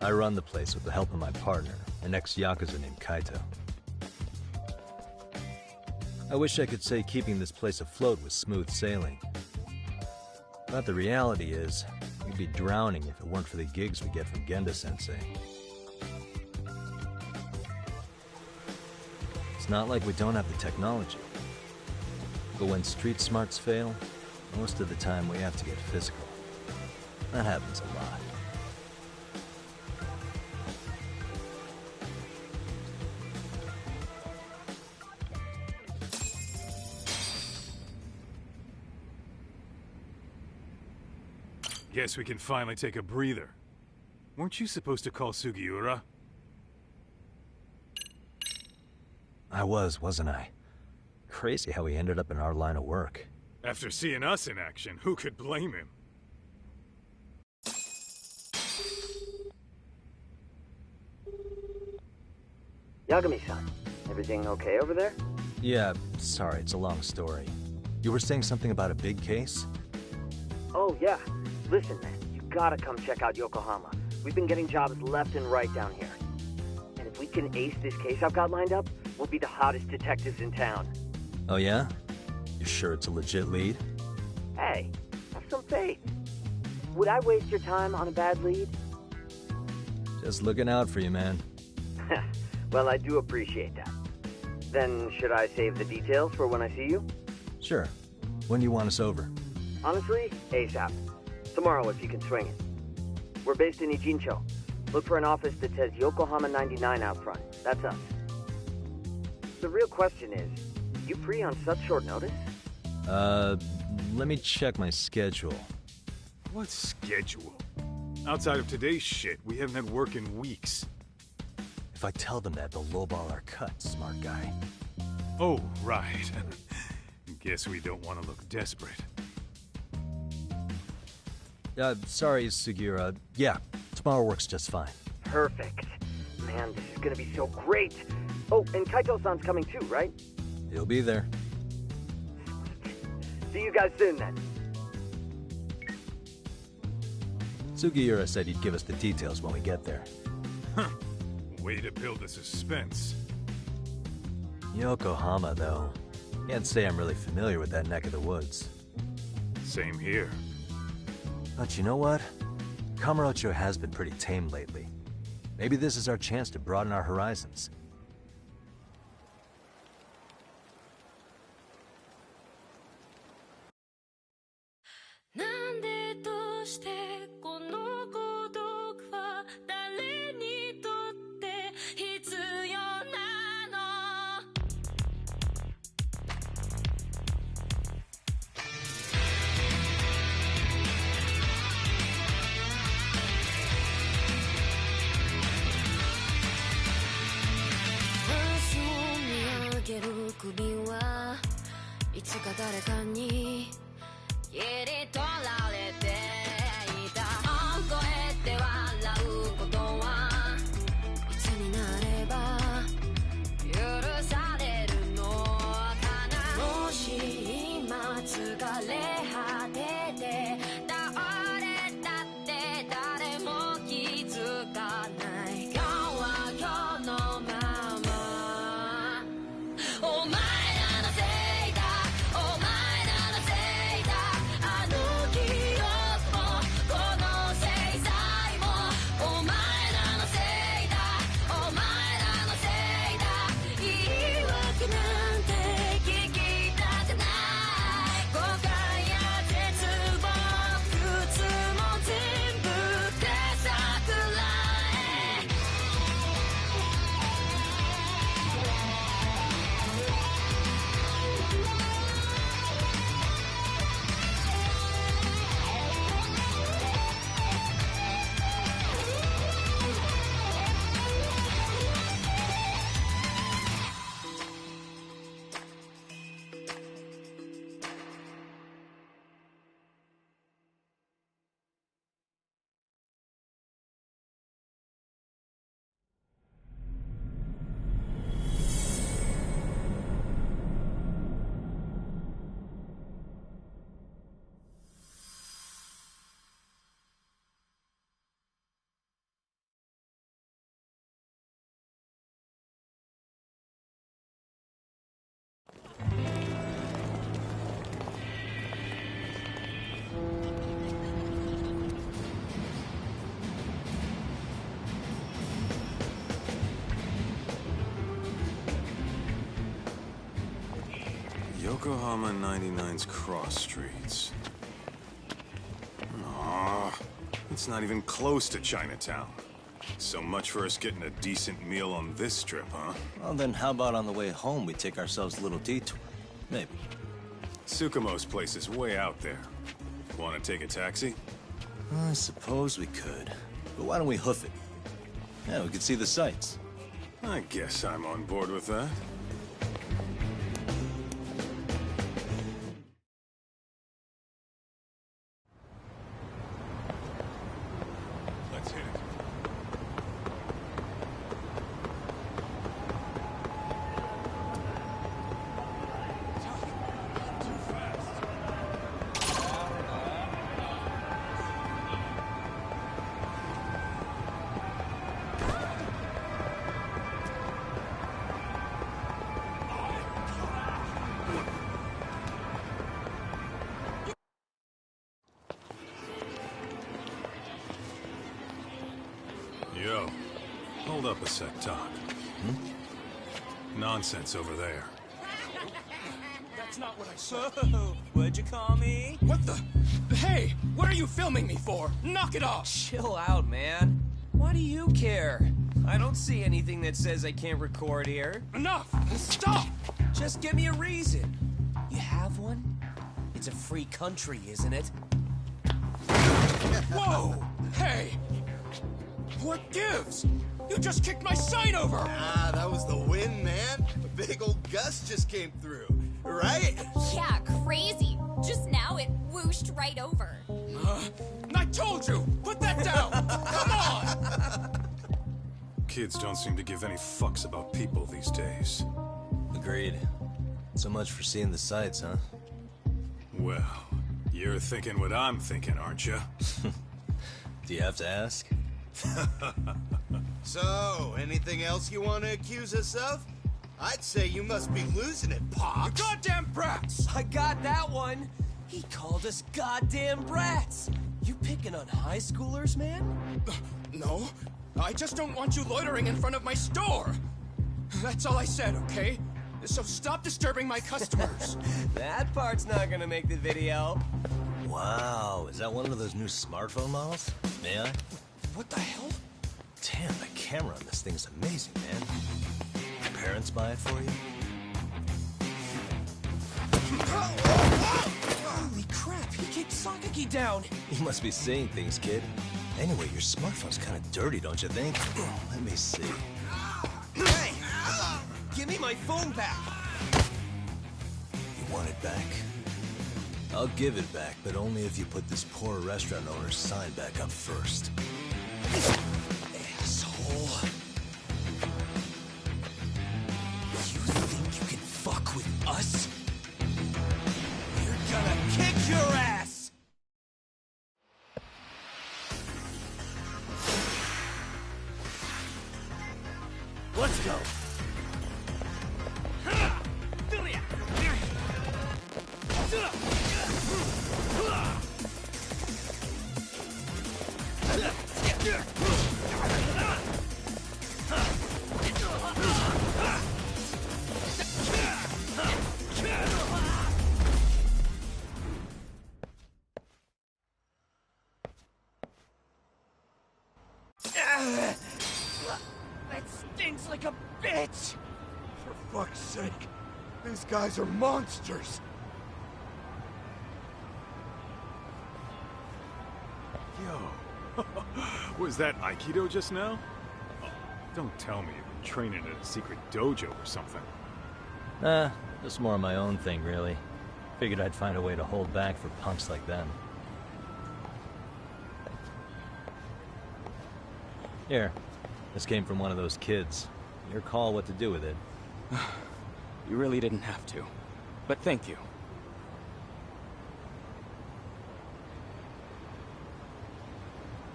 I run the place with the help of my partner, an ex-Yakuza named Kaito. I wish I could say keeping this place afloat was smooth sailing. But the reality is, we'd be drowning if it weren't for the gigs we get from Genda-sensei. It's not like we don't have the technology. But when street smarts fail, most of the time we have to get physical. That happens a lot. Guess we can finally take a breather. Weren't you supposed to call Sugiura? I wasn't I? Crazy how he ended up in our line of work. After seeing us in action, who could blame him? Yagami-san, everything okay over there? Yeah, sorry, it's a long story. You were saying something about a big case? Oh, yeah. Listen, man, you gotta come check out Yokohama. We've been getting jobs left and right down here. And if we can ace this case I've got lined up, we'll be the hottest detectives in town. Oh yeah? You sure it's a legit lead? Hey, have some faith. Would I waste your time on a bad lead? Just looking out for you, man. Well, I do appreciate that. Then, should I save the details for when I see you? Sure. When do you want us over? Honestly, ASAP. Tomorrow if you can swing it. We're based in Ijincho. Look for an office that says Yokohama 99 out front. That's us. The real question is, you free on such short notice? Let me check my schedule. What schedule? Outside of today's shit, we haven't had work in weeks. If I tell them that, they'll lowball our cut, smart guy. Oh, right. Guess we don't want to look desperate. Sorry, Sugiura. Yeah, tomorrow works just fine. Perfect. Man, this is gonna be so great. Oh, and Kaito-san's coming too, right? He'll be there. See you guys soon, then. Sugiura said he'd give us the details when we get there. Huh. Way to build the suspense. Yokohama, though. Can't say I'm really familiar with that neck of the woods. Same here. But you know what? Kamurocho has been pretty tame lately. Maybe this is our chance to broaden our horizons. Yokohama 99's cross streets. Aw, it's not even close to Chinatown. So much for us getting a decent meal on this trip, huh? Well, then how about on the way home we take ourselves a little detour? Maybe. Tsukumo's place is way out there. Want to take a taxi? I suppose we could. But why don't we hoof it? Yeah, we could see the sights. I guess I'm on board with that. Let's hit it. Yo, hold up a sec, Doc. Nonsense over there. That's not what I said. What'd you call me? What the? Hey, what are you filming me for? Knock it off! Chill out, man. Why do you care? I don't see anything that says I can't record here. Enough! Stop! Just give me a reason. You have one? It's a free country, isn't it? Whoa! Hey! What gives? You just kicked my sign over! Ah, that was the wind, man. A big old gust just came through, right? Yeah, crazy. Just now it whooshed right over. I told you! Put that down! Come on! Kids don't seem to give any fucks about people these days. Agreed. So much for seeing the sights, huh? Well, you're thinking what I'm thinking, aren't you? Do you have to ask? So, anything else you want to accuse us of? I'd say you must be losing it, Pops. You goddamn brats! I got that one! He called us goddamn brats! You picking on high schoolers, man? No, I just don't want you loitering in front of my store. That's all I said, okay? So stop disturbing my customers. That part's not gonna make the video. Wow, is that one of those new smartphone models? May I? What the hell? Damn, the camera on this thing is amazing, man. Your parents buy it for you? Holy crap, he kicked Sakaki down! You must be seeing things, kid. Anyway, your smartphone's kind of dirty, don't you think? Let me see. Hey! Give me my phone back! You want it back? I'll give it back, but only if you put this poor restaurant owner's sign back up first. Asshole. You think you can fuck with us? We're gonna kick your ass! Let's go! That stinks like a bitch! For fuck's sake, these guys are monsters! Yo, was that Aikido just now? Oh, don't tell me you've been training at a secret dojo or something. Just more of my own thing, really. Figured I'd find a way to hold back for punks like them. Here, this came from one of those kids. Your call what to do with it. You really didn't have to. But thank you.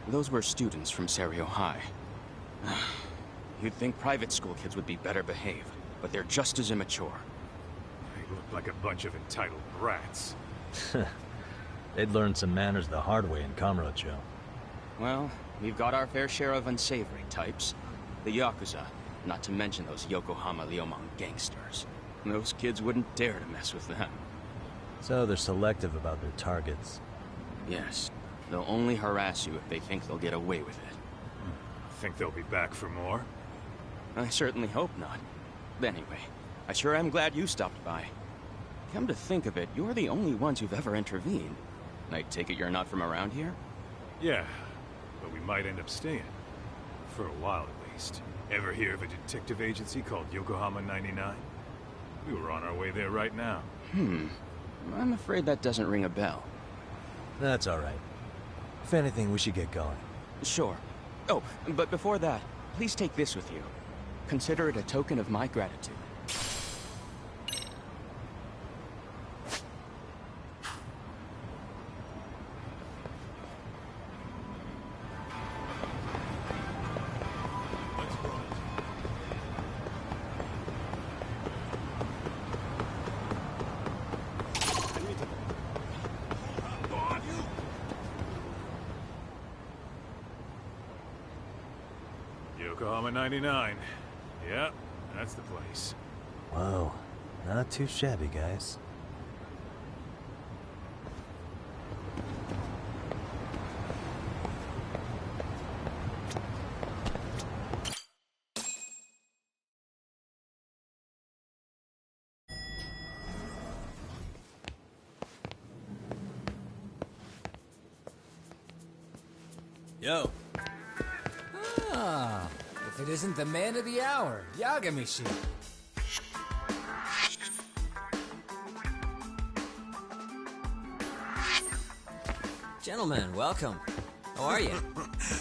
Those were students from Serio High. You'd think private school kids would be better behaved, but they're just as immature. They look like a bunch of entitled brats. They'd learned some manners the hard way in Kamurocho. Well, we've got our fair share of unsavory types. The Yakuza, not to mention those Yokohama Liomang gangsters. Those kids wouldn't dare to mess with them. So they're selective about their targets. Yes. They'll only harass you if they think they'll get away with it. Think they'll be back for more? I certainly hope not. Anyway, I sure am glad you stopped by. Come to think of it, you're the only ones who've ever intervened. I take it you're not from around here? Yeah, but we might end up staying. For a while, at least. Ever hear of a detective agency called Yokohama 99? We were on our way there right now. I'm afraid that doesn't ring a bell. That's all right. If anything, we should get going. Sure. Oh, but before that, please take this with you. Consider it a token of my gratitude. Yokohama 99. Yeah, that's the place. Whoa, not too shabby, guys. Yo. Ah, if it isn't the man of the hour, Yagami-shi. Gentlemen, welcome. How are you?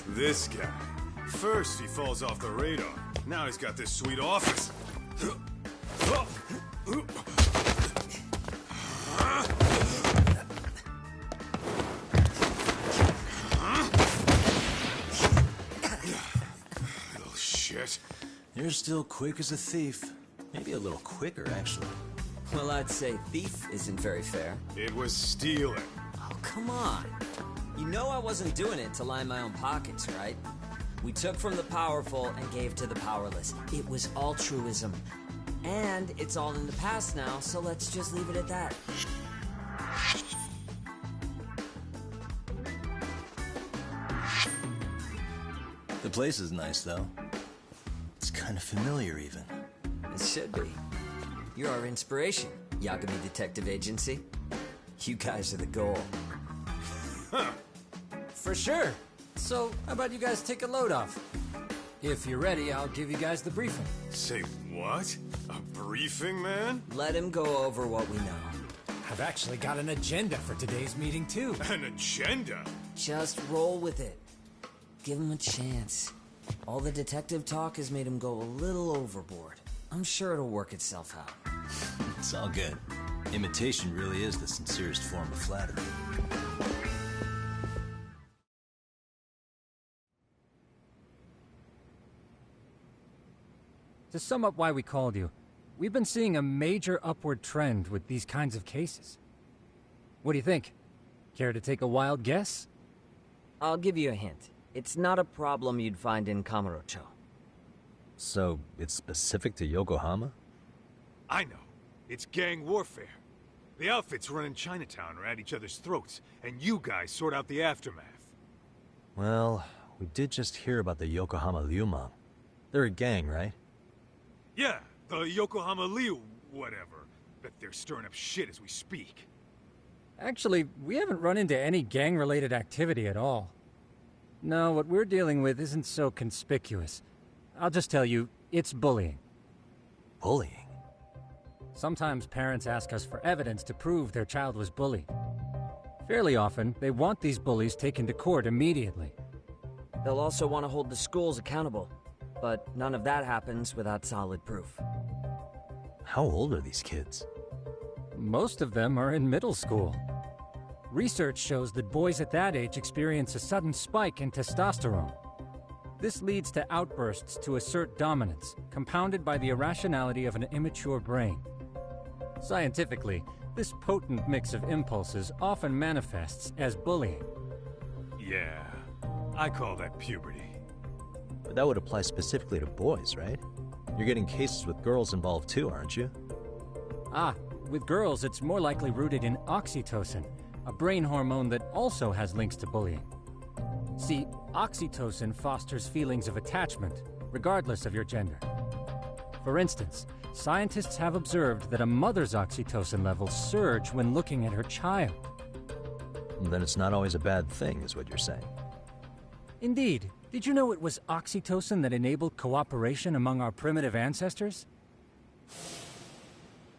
This guy. First he falls off the radar. Now he's got this sweet office. Little shit. You're still quick as a thief. Maybe a little quicker, actually. Well, I'd say thief isn't very fair. It was stealing. Oh, come on. You know I wasn't doing it to line my own pockets, right? We took from the powerful and gave to the powerless. It was altruism. And it's all in the past now, so let's just leave it at that. The place is nice, though. It's kind of familiar, even. It should be. You're our inspiration, Yagami Detective Agency. You guys are the goal. For sure. So, how about you guys take a load off? If you're ready, I'll give you guys the briefing. Say what? A briefing, man? Let him go over what we know. I've actually got an agenda for today's meeting, too. An agenda? Just roll with it. Give him a chance. All the detective talk has made him go a little overboard. I'm sure it'll work itself out. It's all good. Imitation really is the sincerest form of flattery. To sum up why we called you, we've been seeing a major upward trend with these kinds of cases. What do you think? Care to take a wild guess? I'll give you a hint. It's not a problem you'd find in Kamurocho. So, it's specific to Yokohama? I know. It's gang warfare. The outfits running Chinatown are at each other's throats, and you guys sort out the aftermath. Well, we did just hear about the Yokohama Liumang. They're a gang, right? Yeah, the Yokohama Liu whatever. Bet they're stirring up shit as we speak. Actually, we haven't run into any gang-related activity at all. No, what we're dealing with isn't so conspicuous. I'll just tell you, it's bullying. Bullying? Sometimes parents ask us for evidence to prove their child was bullied. Fairly often, they want these bullies taken to court immediately. They'll also want to hold the schools accountable, but none of that happens without solid proof. How old are these kids? Most of them are in middle school. Research shows that boys at that age experience a sudden spike in testosterone. This leads to outbursts to assert dominance, compounded by the irrationality of an immature brain. Scientifically, this potent mix of impulses often manifests as bullying. Yeah, I call that puberty. But that would apply specifically to boys, right? You're getting cases with girls involved too, aren't you? Ah, with girls it's more likely rooted in oxytocin, a brain hormone that also has links to bullying. See, oxytocin fosters feelings of attachment, regardless of your gender. For instance, scientists have observed that a mother's oxytocin levels surge when looking at her child. Then it's not always a bad thing, is what you're saying. Indeed. Did you know it was oxytocin that enabled cooperation among our primitive ancestors?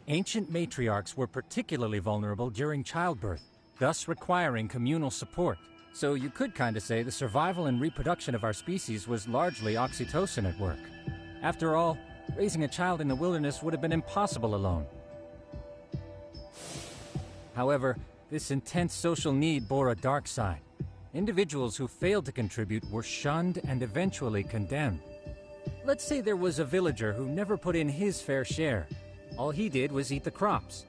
Ancient matriarchs were particularly vulnerable during childbirth, thus requiring communal support. So you could kinda say the survival and reproduction of our species was largely oxytocin at work. After all, raising a child in the wilderness would have been impossible alone. However, this intense social need bore a dark side. Individuals who failed to contribute were shunned and eventually condemned. Let's say there was a villager who never put in his fair share. All he did was eat the crops.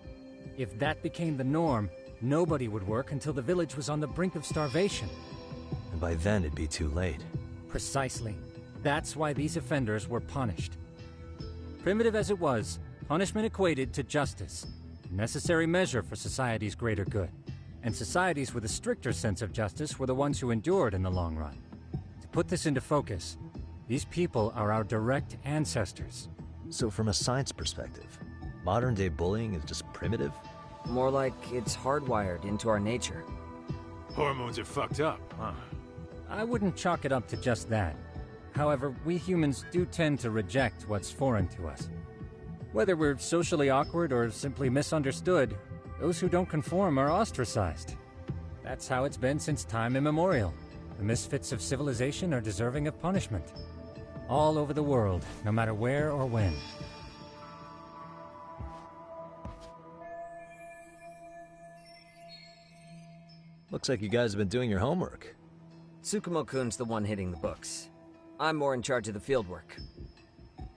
If that became the norm, nobody would work until the village was on the brink of starvation. And by then it'd be too late. Precisely. That's why these offenders were punished. Primitive as it was, punishment equated to justice, a necessary measure for society's greater good. And societies with a stricter sense of justice were the ones who endured in the long run. To put this into focus, these people are our direct ancestors. So from a science perspective, modern-day bullying is just primitive? More like it's hardwired into our nature. Hormones are fucked up, huh? I wouldn't chalk it up to just that. However, we humans do tend to reject what's foreign to us. Whether we're socially awkward or simply misunderstood, those who don't conform are ostracized. That's how it's been since time immemorial. The misfits of civilization are deserving of punishment. All over the world, no matter where or when. Looks like you guys have been doing your homework. Tsukumo-kun's the one hitting the books. I'm more in charge of the fieldwork.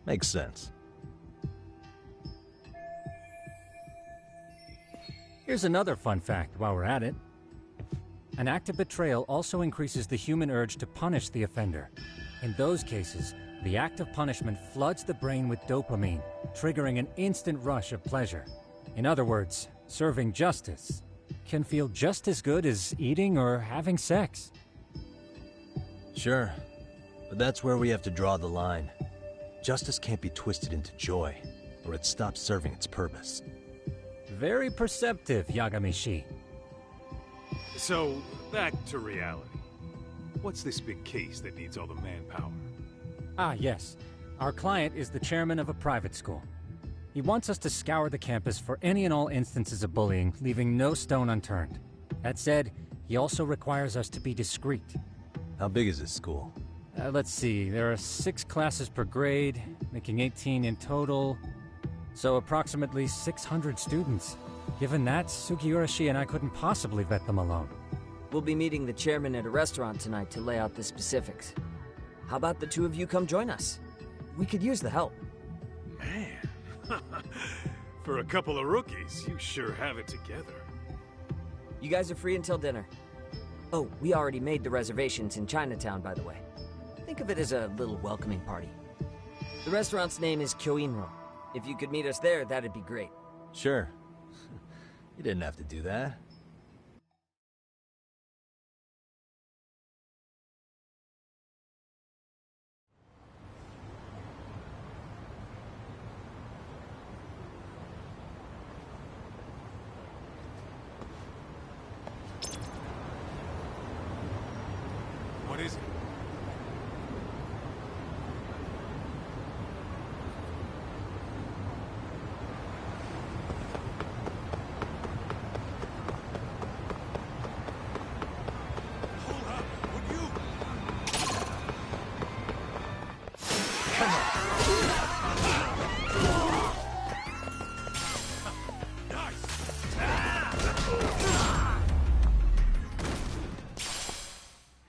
Makes sense. Here's another fun fact while we're at it. An act of betrayal also increases the human urge to punish the offender. In those cases, the act of punishment floods the brain with dopamine, triggering an instant rush of pleasure. In other words, serving justice can feel just as good as eating or having sex. Sure, but that's where we have to draw the line. Justice can't be twisted into joy, or it stops serving its purpose. Very perceptive, Yagami-shi. So, back to reality. What's this big case that needs all the manpower? Ah, yes. Our client is the chairman of a private school. He wants us to scour the campus for any and all instances of bullying, leaving no stone unturned. That said, he also requires us to be discreet. How big is this school? Let's see, there are 6 classes per grade, making 18 in total. So approximately 600 students. Given that, Sugiurashi and I couldn't possibly vet them alone. We'll be meeting the chairman at a restaurant tonight to lay out the specifics. How about the two of you come join us? We could use the help. Man, for a couple of rookies, you sure have it together. You guys are free until dinner. Oh, we already made the reservations in Chinatown, by the way. Think of it as a little welcoming party. The restaurant's name is Kyoinro. If you could meet us there, that'd be great. Sure. You didn't have to do that. What is it?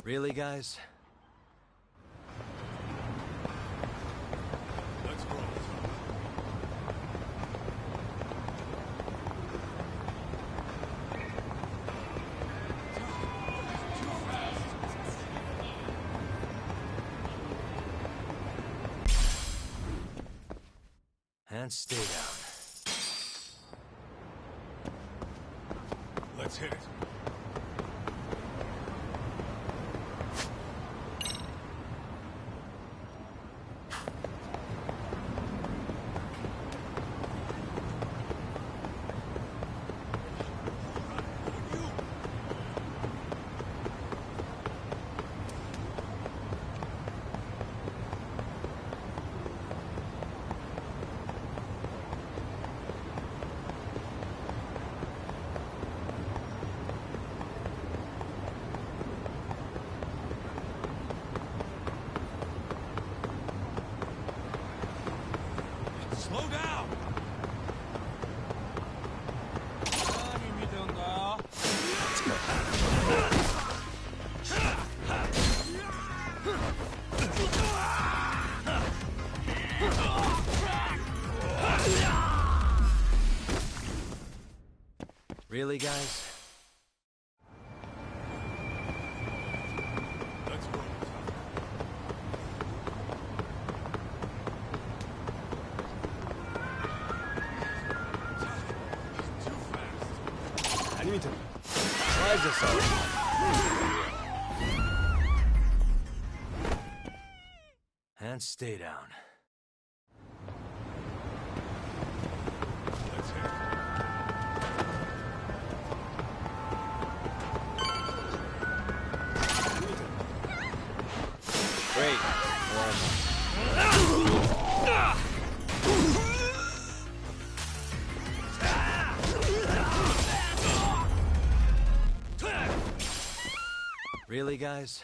Really, guys? Let's roll. And stay down. Let's hit it. Really, guys? Let's roll. I need to try this out. And stay down. Great. Really, guys?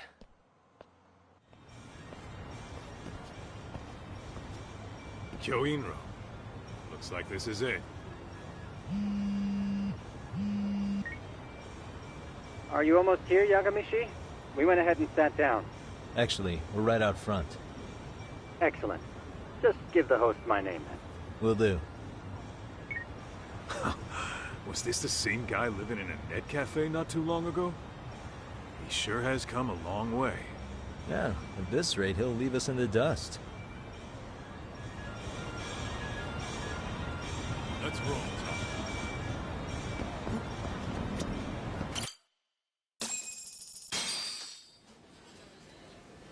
Kyoinro. Looks like this is it. Are you almost here, Yagamishi? We went ahead and sat down. Actually, we're right out front. Excellent. Just give the host my name, then. Will do. Was this the same guy living in a net cafe not too long ago? He sure has come a long way. Yeah, at this rate, he'll leave us in the dust. Let's roll.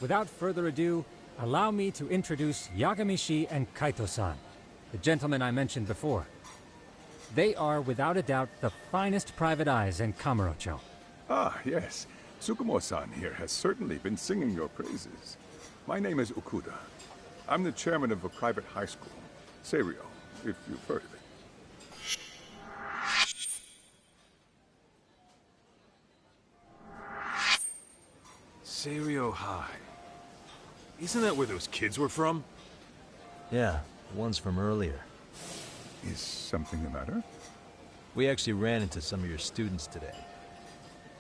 Without further ado, allow me to introduce Yagamishi and Kaito-san, the gentlemen I mentioned before. They are, without a doubt, the finest private eyes in Kamurocho. Ah, yes. Tsukumo-san here has certainly been singing your praises. My name is Okuda. I'm the chairman of a private high school, Seiryo, if you've heard of it. Seiryo High. Isn't that where those kids were from? Yeah, the ones from earlier. Is something the matter? We actually ran into some of your students today.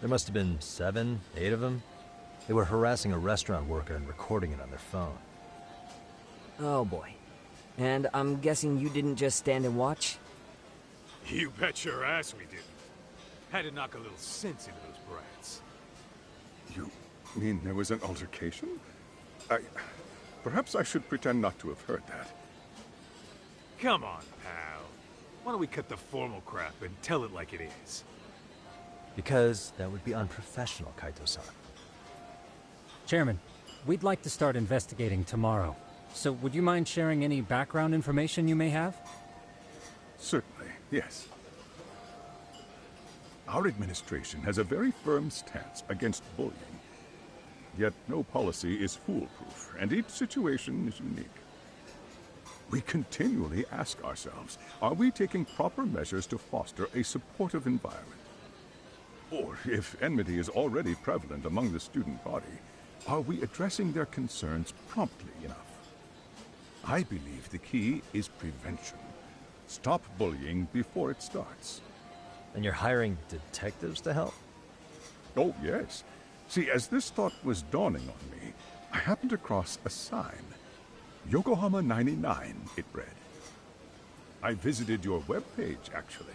There must have been 7, 8 of them. They were harassing a restaurant worker and recording it on their phone. Oh boy. And I'm guessing you didn't just stand and watch? You bet your ass we didn't. Had to knock a little sense into those brats. You mean there was an altercation? Perhaps I should pretend not to have heard that. Come on, pal. Why don't we cut the formal crap and tell it like it is? Because that would be unprofessional, Kaito-san. Chairman, we'd like to start investigating tomorrow. So would you mind sharing any background information you may have? Certainly, yes. Our administration has a very firm stance against bullying. Yet no policy is foolproof, and each situation is unique. We continually ask ourselves, are we taking proper measures to foster a supportive environment? Or, if enmity is already prevalent among the student body, are we addressing their concerns promptly enough? I believe the key is prevention. Stop bullying before it starts. And you're hiring detectives to help? Oh, yes. See, as this thought was dawning on me, I happened across a sign. Yokohama 99, it read. I visited your webpage, actually,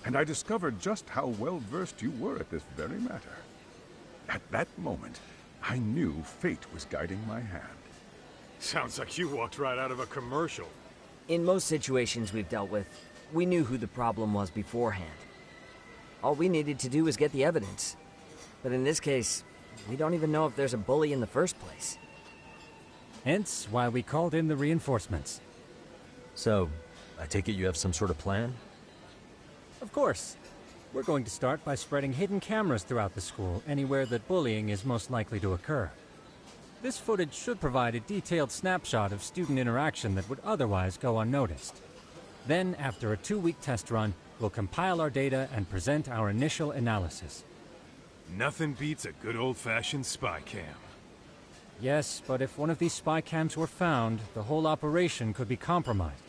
and I discovered just how well-versed you were at this very matter. At that moment, I knew fate was guiding my hand. Sounds like you walked right out of a commercial. In most situations we've dealt with, we knew who the problem was beforehand. All we needed to do was get the evidence. But in this case, we don't even know if there's a bully in the first place. Hence why we called in the reinforcements. So, I take it you have some sort of plan? Of course. We're going to start by spreading hidden cameras throughout the school, anywhere that bullying is most likely to occur. This footage should provide a detailed snapshot of student interaction that would otherwise go unnoticed. Then, after a 2-week test run, we'll compile our data and present our initial analysis. Nothing beats a good old-fashioned spy cam. Yes, but if one of these spy cams were found, the whole operation could be compromised.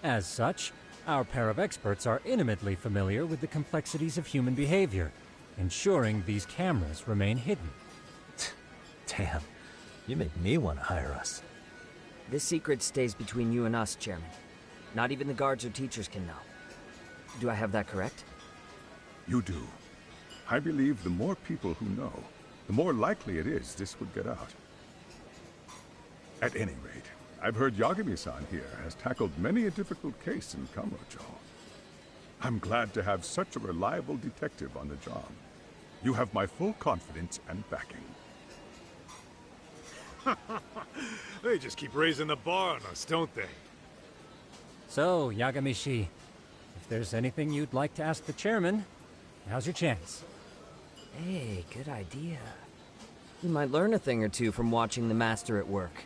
As such, our pair of experts are intimately familiar with the complexities of human behavior, ensuring these cameras remain hidden. Damn, you make me want to hire us. This secret stays between you and us, Chairman. Not even the guards or teachers can know. Do I have that correct? You do. I believe the more people who know, the more likely it is this would get out. At any rate, I've heard Yagami-san here has tackled many a difficult case in Kamurocho. I'm glad to have such a reliable detective on the job. You have my full confidence and backing. They just keep raising the bar on us, don't they? So, Yagami-shi, if there's anything you'd like to ask the chairman, now's your chance. Hey, good idea. You might learn a thing or two from watching the master at work.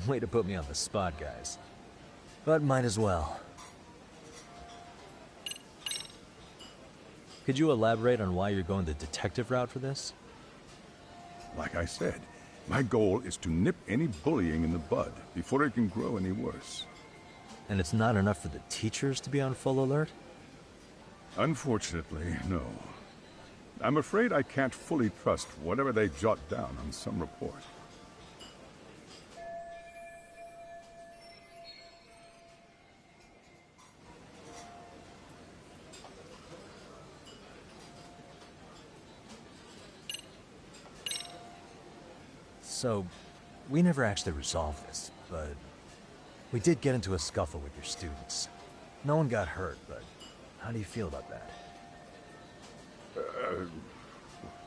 Way to put me on the spot, guys. But might as well. Could you elaborate on why you're going the detective route for this? Like I said, my goal is to nip any bullying in the bud before it can grow any worse. And it's not enough for the teachers to be on full alert? Unfortunately, no. I'm afraid I can't fully trust whatever they jot down on some report. So, we never actually resolved this, but we did get into a scuffle with your students. No one got hurt, but how do you feel about that?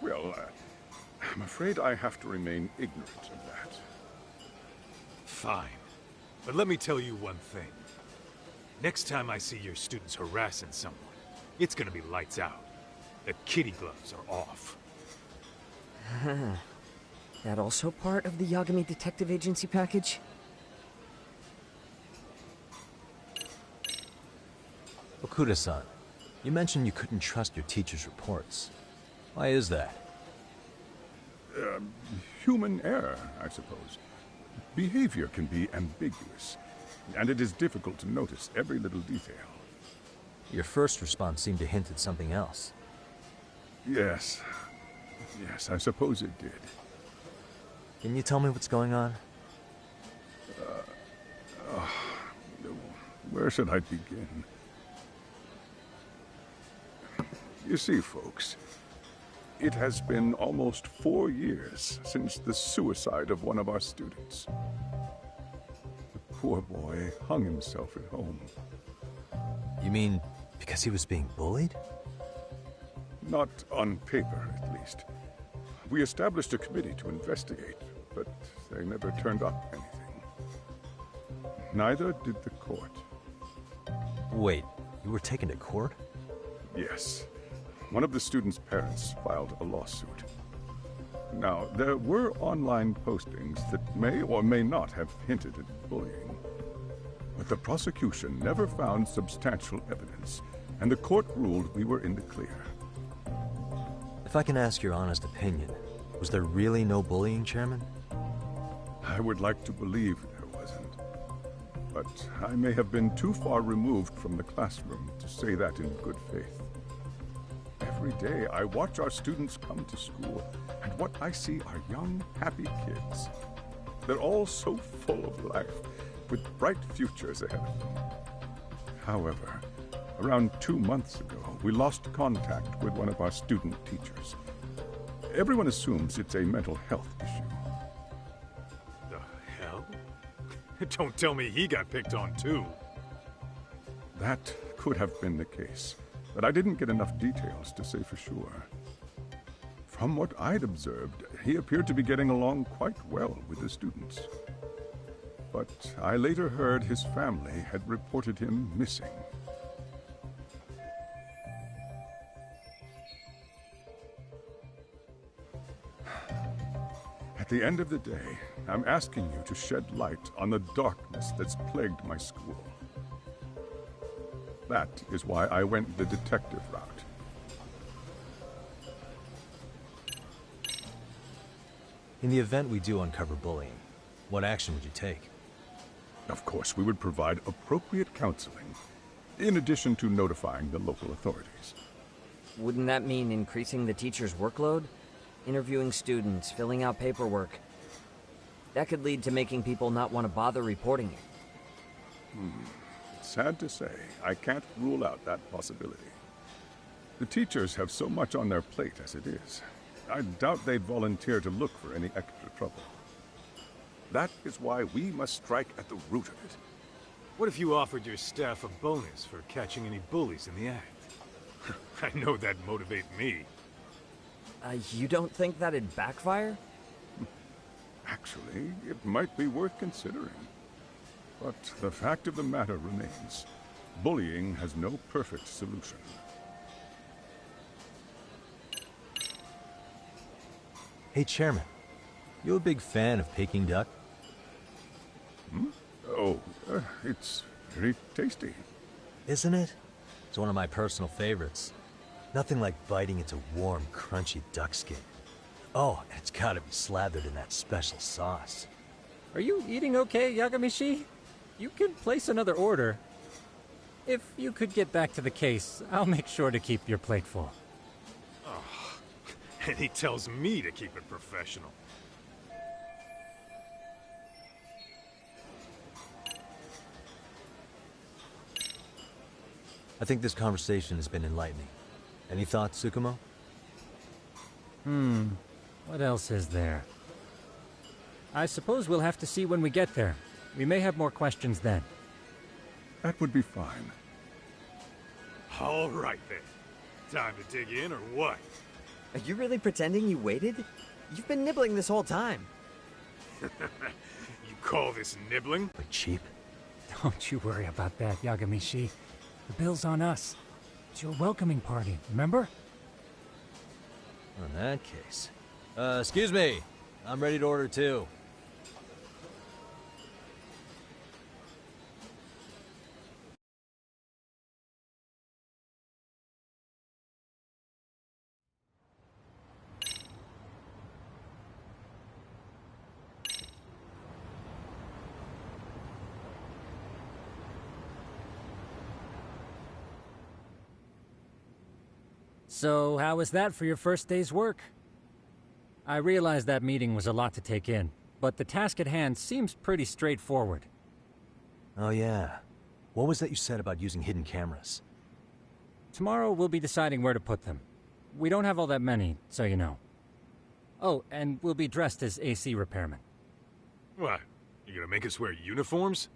I'm afraid I have to remain ignorant of that. Fine. But let me tell you one thing. Next time I see your students harassing someone, it's gonna be lights out. The kitty gloves are off. That also part of the Yagami Detective Agency package? Okuda-san, you mentioned you couldn't trust your teacher's reports. Why is that? Human error, I suppose. Behavior can be ambiguous, and it is difficult to notice every little detail. Your first response seemed to hint at something else. Yes. Yes, I suppose it did. Can you tell me what's going on? Where should I begin? You see, folks, it has been almost 4 years since the suicide of one of our students. The poor boy hung himself at home. You mean because he was being bullied? Not on paper, at least. We established a committee to investigate, but they never turned up anything. Neither did the court. Wait, you were taken to court? Yes. One of the students' parents filed a lawsuit. Now, there were online postings that may or may not have hinted at bullying. But the prosecution never found substantial evidence, and the court ruled we were in the clear. If I can ask your honest opinion, was there really no bullying, Chairman? I would like to believe there wasn't. But I may have been too far removed from the classroom to say that in good faith. Every day I watch our students come to school, and what I see are young, happy kids. They're all so full of life, with bright futures ahead of them. However, around 2 months ago, we lost contact with one of our student teachers. Everyone assumes it's a mental health issue. The hell? Don't tell me he got picked on too. That could have been the case, but I didn't get enough details to say for sure. From what I'd observed, he appeared to be getting along quite well with the students. But I later heard his family had reported him missing. At the end of the day, I'm asking you to shed light on the darkness that's plagued my school. That is why I went the detective route. In the event we do uncover bullying, what action would you take? Of course, we would provide appropriate counseling, in addition to notifying the local authorities. Wouldn't that mean increasing the teacher's workload? Interviewing students, filling out paperwork. That could lead to making people not want to bother reporting it. Sad to say, I can't rule out that possibility. The teachers have so much on their plate as it is. I doubt they'd volunteer to look for any extra trouble. That is why we must strike at the root of it. What if you offered your staff a bonus for catching any bullies in the act? I know that'd motivate me. You don't think that'd backfire? Actually, it might be worth considering. But the fact of the matter remains, bullying has no perfect solution. Hey, Chairman, you a big fan of Peking duck? Hmm? Oh, it's very tasty. Isn't it? It's one of my personal favorites. Nothing like biting into warm, crunchy duck skin. Oh, and it's gotta be slathered in that special sauce. Are you eating okay, Yagamishi? You can place another order. If you could get back to the case, I'll make sure to keep your plate full. Oh, and he tells me to keep it professional. I think this conversation has been enlightening. Any thoughts, Tsukumo? What else is there? I suppose we'll have to see when we get there. We may have more questions then. That would be fine. All right, then. Time to dig in, or what? Are you really pretending you waited? You've been nibbling this whole time. You call this nibbling? But cheap. Don't you worry about that, Yagamishi. The bill's on us. It's your welcoming party, remember? In that case... excuse me. I'm ready to order too. So, how was that for your first day's work? I realize that meeting was a lot to take in, but the task at hand seems pretty straightforward. Oh yeah. What was that you said about using hidden cameras? Tomorrow we'll be deciding where to put them. We don't have all that many, so you know. Oh, and we'll be dressed as AC repairmen. What? You gonna make us wear uniforms?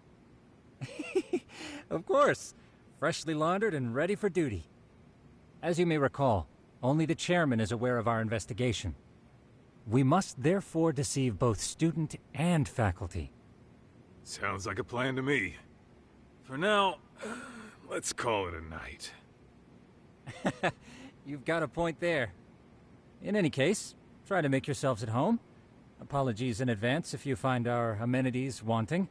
Of course. Freshly laundered and ready for duty. As you may recall, only the chairman is aware of our investigation. We must therefore deceive both student and faculty. Sounds like a plan to me. For now, let's call it a night. You've got a point there. In any case, try to make yourselves at home. Apologies in advance if you find our amenities wanting.